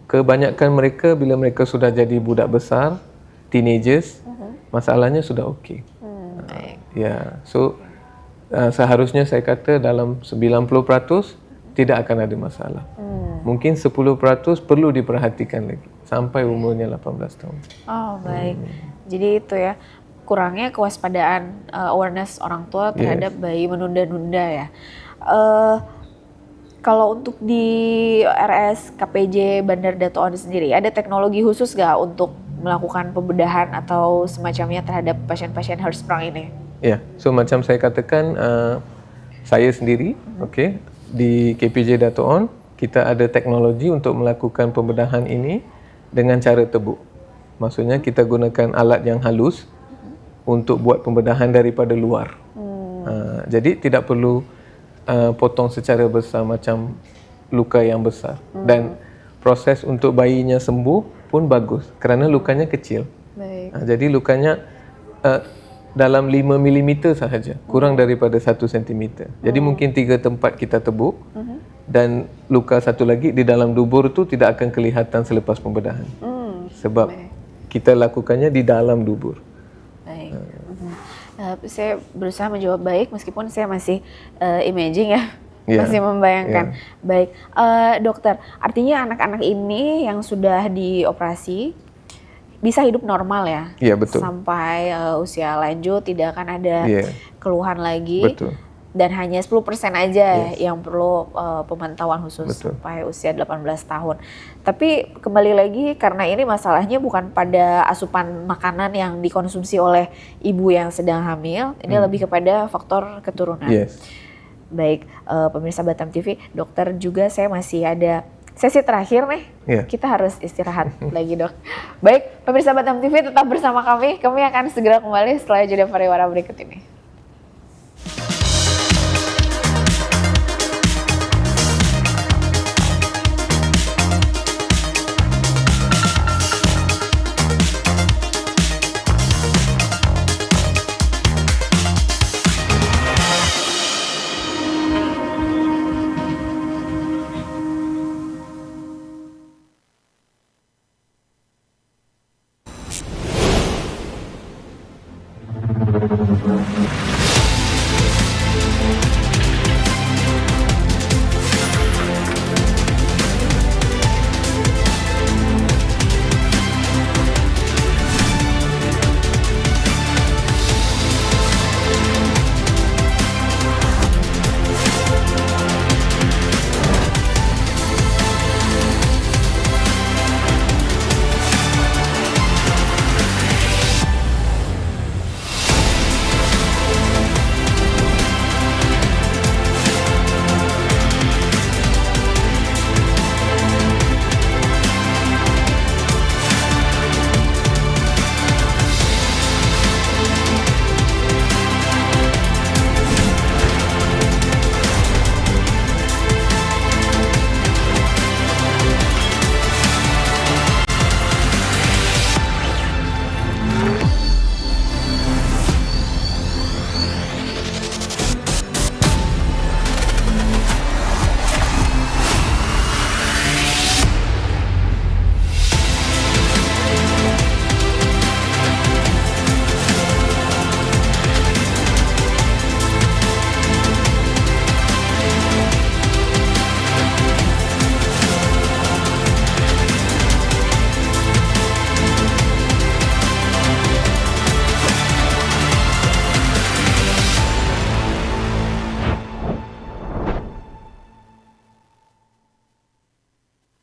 Kebanyakan mereka bila mereka sudah jadi budak besar, teenagers, masalahnya sudah okey. Ya, so seharusnya saya kata dalam 90% tidak akan ada masalah. Mungkin 10% perlu diperhatikan lagi sampai umurnya 18 tahun. Oh baik, jadi itu ya, kurangnya kewaspadaan, awareness orang tua terhadap bayi menunda-nunda ya. Kalau untuk di RS KPJ Bandar Dato' On sendiri, ada teknologi khusus nggak untuk melakukan pembedahan atau semacamnya terhadap pasien-pasien Hirschsprung ini? Ya, so macam saya katakan, saya sendiri, okey, di KPJ Dato' On, kita ada teknologi untuk melakukan pembedahan ini dengan cara tebuk. Maksudnya kita gunakan alat yang halus untuk buat pembedahan daripada luar. Jadi tidak perlu potong secara besar macam luka yang besar. Dan proses untuk bayinya sembuh pun bagus kerana lukanya kecil. Baik. Jadi lukanya dalam 5 mm sahaja, kurang daripada 1 cm. Jadi mungkin 3 tempat kita tebuk, dan luka satu lagi di dalam dubur tu tidak akan kelihatan selepas pembedahan. Sebab kita lakukannya di dalam dubur. Baik. Saya berusaha menjawab baik meskipun saya masih imaging ya. Masih membayangkan. Baik, dokter, artinya anak-anak ini yang sudah dioperasi bisa hidup normal ya? Iya, betul. Sampai usia lanjut tidak akan ada keluhan lagi. Betul. Dan hanya 10% aja yang perlu pemantauan khusus. Betul. Sampai usia 18 tahun. Tapi kembali lagi, karena ini masalahnya bukan pada asupan makanan yang dikonsumsi oleh ibu yang sedang hamil, ini lebih kepada faktor keturunan. Yes. Baik, pemirsa Batam TV, dokter juga saya masih ada sesi terakhir nih. Kita harus istirahat lagi dok. Baik, pemirsa Batam TV tetap bersama kami. Kami akan segera kembali setelah jeda pariwara berikut ini.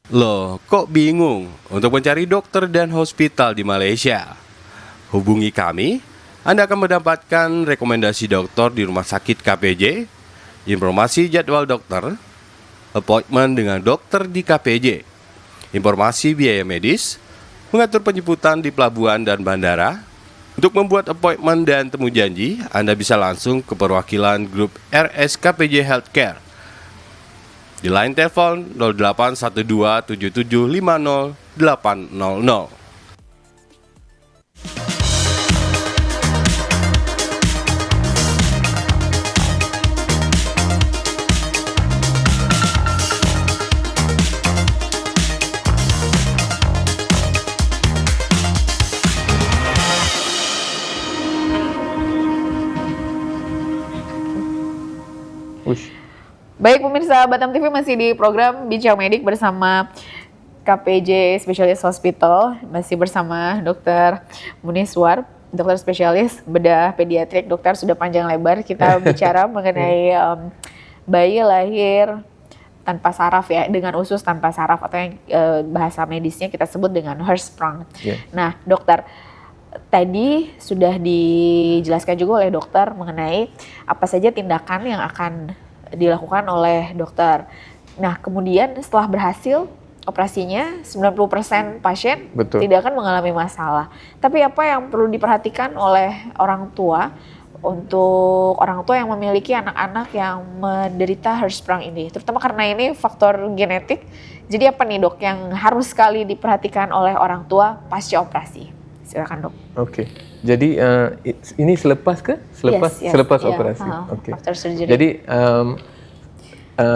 Loh, kok bingung untuk mencari dokter dan hospital di Malaysia? Hubungi kami, Anda akan mendapatkan rekomendasi dokter di rumah sakit KPJ, informasi jadwal dokter, appointment dengan dokter di KPJ, informasi biaya medis, mengatur penjemputan di pelabuhan dan bandara. Untuk membuat appointment dan temu janji, Anda bisa langsung ke perwakilan grup RS KPJ Healthcare di line telepon 08127750 800. Ush. Baik pemirsa Batam TV, masih di program Bincang Medik bersama KPJ Specialist Hospital, masih bersama Dr. Muniswar, dokter spesialis bedah pediatrik. Dokter, sudah panjang lebar kita bicara mengenai bayi lahir tanpa saraf ya, dengan usus tanpa saraf, atau yang bahasa medisnya kita sebut dengan Hirschsprung. Yeah. Nah dokter, tadi sudah dijelaskan juga oleh dokter mengenai apa saja tindakan yang akan dilakukan oleh dokter. Nah, kemudian setelah berhasil operasinya, 90% pasien Betul. tidak akan mengalami masalah. Tapi apa yang perlu diperhatikan oleh orang tua untuk orang tua yang memiliki anak-anak yang menderita Hirschsprung ini, terutama karena ini faktor genetik. Jadi apa nih dok yang harus sekali diperhatikan oleh orang tua pasca operasi? Silakan dok. Oke. Jadi ini selepas ke? Selepas Yes, selepas yeah, operasi. Oke. after surgery. Jadi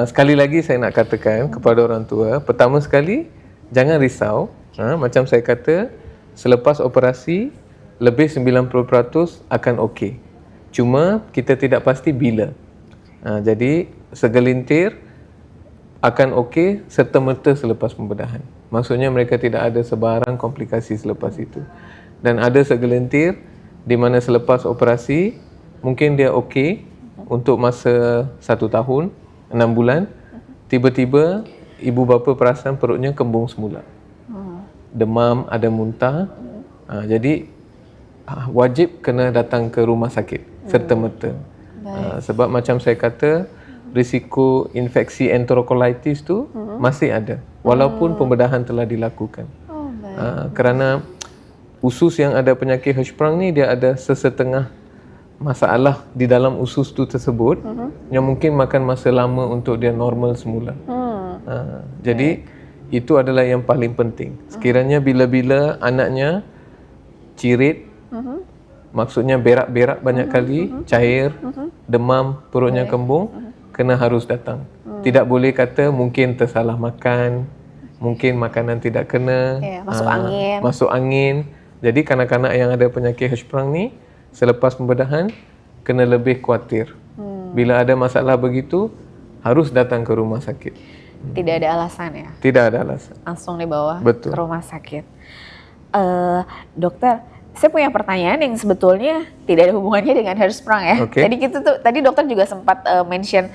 sekali lagi saya nak katakan kepada orang tua, pertama sekali jangan risau. Macam saya kata, selepas operasi lebih 90% akan okey. Cuma kita tidak pasti bila. Jadi segelintir akan okey serta-merta selepas pembedahan. Maksudnya mereka tidak ada sebarang komplikasi selepas itu. Dan ada segelintir di mana selepas operasi mungkin dia okey untuk masa 1 tahun, 6 bulan, tiba-tiba ibu bapa perasan perutnya kembung semula. Demam, ada muntah. Jadi wajib kena datang ke rumah sakit serta-merta. Sebab macam saya kata, risiko infeksi enterocolitis tu masih ada walaupun pembedahan telah dilakukan. Kerana usus yang ada penyakit Hirschsprung ni, dia ada sesetengah masalah di dalam usus tu tersebut yang mungkin makan masa lama untuk dia normal semula. Jadi itu adalah yang paling penting. Sekiranya bila-bila anaknya cirit, maksudnya berak-berak banyak kali, cair, demam, perutnya kembung, kena harus datang. Tidak boleh kata mungkin tersalah makan, mungkin makanan tidak kena, masuk angin. Jadi kanak-kanak yang ada penyakit Hirschsprung ni, selepas pembedahan kena lebih khawatir. Bila ada masalah begitu, harus datang ke rumah sakit. Tidak ada alasan ya? Tidak ada alasan. Langsung dibawa Betul. ke rumah sakit. Dokter, saya punya pertanyaan yang sebetulnya tidak ada hubungannya dengan Hirschsprung ya. Okay. Jadi tadi dokter juga sempat mention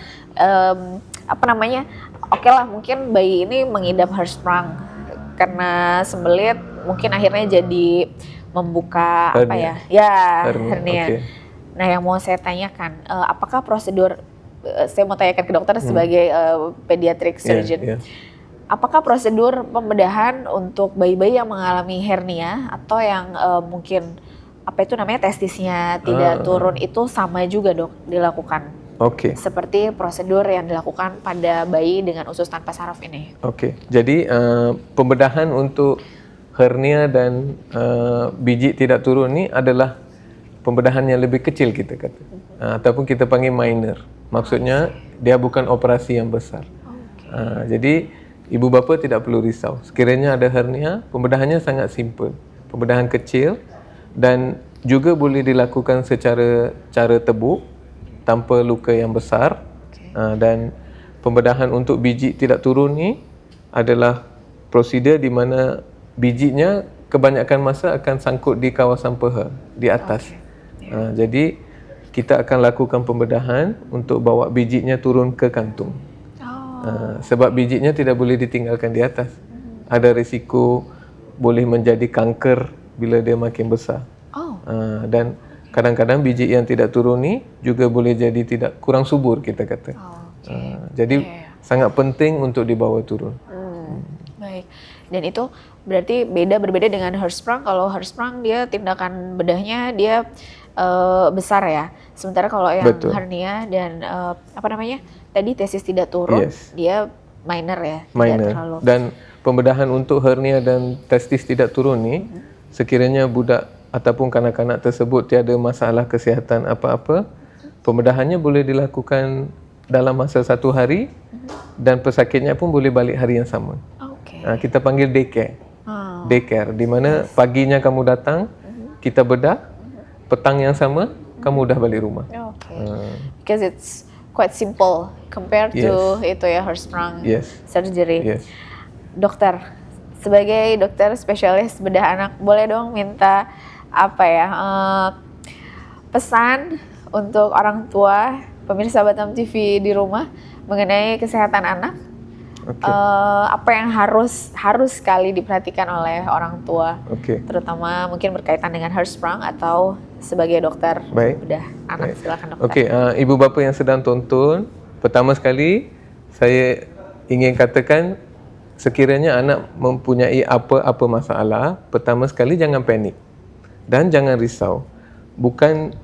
oke lah mungkin bayi ini mengidap Hirschsprung karena sembelit, mungkin akhirnya jadi membuka hernia. Hernia. Okay. Nah, yang mau saya tanyakan, apakah prosedur, saya mau tanyakan ke dokter sebagai pediatric surgeon. Yeah. Apakah prosedur pembedahan untuk bayi-bayi yang mengalami hernia atau yang mungkin testisnya tidak turun itu sama juga dok dilakukan? Oke. Seperti prosedur yang dilakukan pada bayi dengan usus tanpa saraf ini. Oke. Jadi pembedahan untuk hernia dan biji tidak turun ni adalah pembedahan yang lebih kecil kita kata. Ataupun kita panggil minor. Maksudnya dia bukan operasi yang besar. Jadi ibu bapa tidak perlu risau. Sekiranya ada hernia, pembedahannya sangat simple. Pembedahan kecil dan juga boleh dilakukan secara tebuk tanpa luka yang besar. Dan pembedahan untuk biji tidak turun ni adalah prosedur di mana bijinya kebanyakan masa akan sangkut di kawasan peha, di atas. Jadi kita akan lakukan pembedahan untuk bawa bijinya turun ke kantung. Sebab bijinya tidak boleh ditinggalkan di atas. ada risiko boleh menjadi kanker bila dia makin besar. Oh. Dan kadang-kadang biji yang tidak turun ni juga boleh jadi tidak kurang subur kita kata. Jadi sangat penting untuk dibawa turun. Baik. Dan itu berarti berbeda dengan Hirschsprung. Kalau Hirschsprung dia tindakan bedahnya dia besar ya. Sementara kalau yang Betul. hernia dan apa namanya? Tadi tesis tidak turun, Yes. dia minor ya, tidak Minor. terlalu. Dan pembedahan untuk hernia dan testis tidak turun ni, sekiranya budak ataupun kanak-kanak tersebut tiada masalah kesihatan apa-apa, pembedahannya boleh dilakukan dalam masa 1 hari dan pesakitnya pun boleh balik hari yang sama. Oke. Kita panggil daycare. Daycare, di mana paginya kamu datang, kita bedah, petang yang sama, kamu dah balik rumah. Oke. Because it's quite simple compared to itu ya Hirschsprung Yes. surgery. Yes. Dokter, sebagai dokter spesialis bedah anak, boleh dong minta apa ya pesan untuk orang tua pemirsa Batam TV di rumah mengenai kesehatan anak? Okey. Apa yang harus sekali diperhatikan oleh orang tua, Okey. terutama mungkin berkaitan dengan Hirschsprung atau sebagai dokter Baik. bedah anak? Baik. Silakan dokter. Okey, ibu bapa yang sedang tonton, pertama sekali saya ingin katakan sekiranya anak mempunyai apa-apa masalah, pertama sekali jangan panik dan jangan risau. Bukan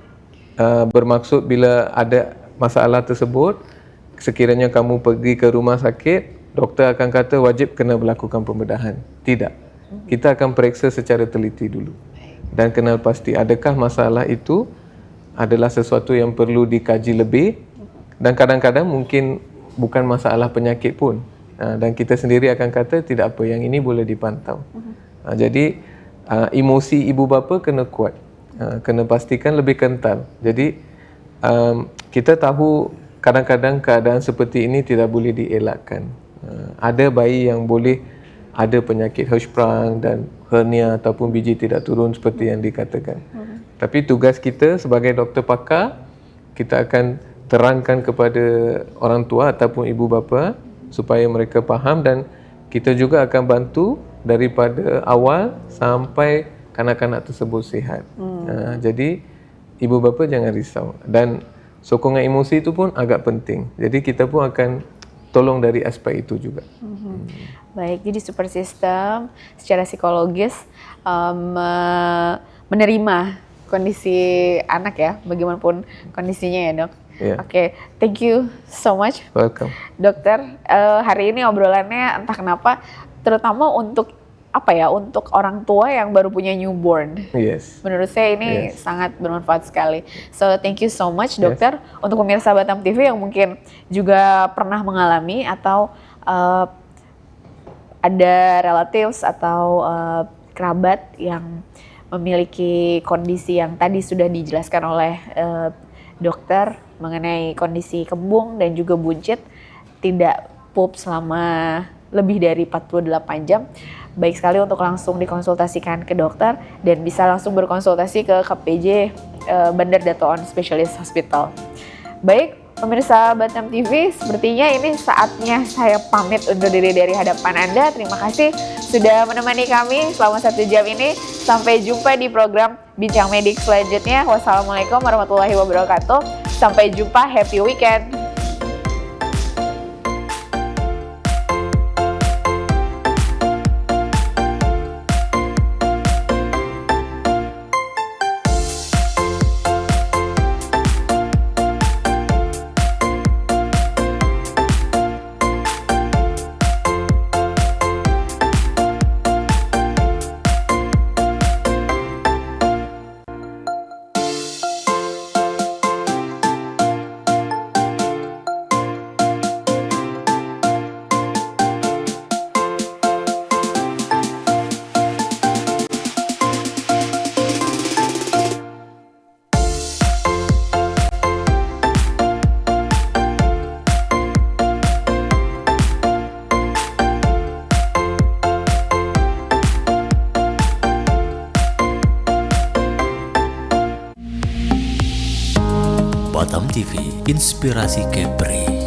bermaksud bila ada masalah tersebut, sekiranya kamu pergi ke rumah sakit, doktor akan kata wajib kena melakukan pembedahan. Tidak. Kita akan periksa secara teliti dulu. Dan kenal pasti adakah masalah itu adalah sesuatu yang perlu dikaji lebih, dan kadang-kadang mungkin bukan masalah penyakit pun. Dan kita sendiri akan kata tidak apa, yang ini boleh dipantau. Jadi emosi ibu bapa kena kuat. Kena pastikan lebih kental. Jadi kita tahu kadang-kadang keadaan seperti ini tidak boleh dielakkan. Ada bayi yang boleh ada penyakit Hirschsprung dan hernia ataupun biji tidak turun seperti yang dikatakan. Tapi tugas kita sebagai doktor pakar, kita akan terangkan kepada orang tua ataupun ibu bapa supaya mereka faham, dan kita juga akan bantu daripada awal sampai kanak-kanak tersebut sihat. Jadi ibu bapa jangan risau, dan sokongan emosi itu pun agak penting. Jadi kita pun akan tolong dari aspek itu juga. Baik, jadi support system secara psikologis menerima kondisi anak ya, bagaimanapun kondisinya ya dok. Yeah. Oke, thank you so much Welcome. dokter. Hari ini obrolannya entah kenapa, terutama untuk untuk orang tua yang baru punya newborn. Yes. Menurut saya ini Yes. sangat bermanfaat sekali. So thank you so much dokter. Untuk pemirsa Batam TV yang mungkin juga pernah mengalami atau ada relatives atau kerabat yang memiliki kondisi yang tadi sudah dijelaskan oleh dokter mengenai kondisi kembung dan juga buncit, tidak pup selama lebih dari 48 jam. Baik sekali untuk langsung dikonsultasikan ke dokter dan bisa langsung berkonsultasi ke KPJ Bandar Dato' On Specialist Hospital. Baik, pemirsa Batam TV, sepertinya ini saatnya saya pamit undur diri dari hadapan Anda. Terima kasih sudah menemani kami selama 1 jam ini. Sampai jumpa di program Bincang Medik selanjutnya. Wassalamualaikum warahmatullahi wabarakatuh. Sampai jumpa, happy weekend. Batam TV, inspirasi Kepri.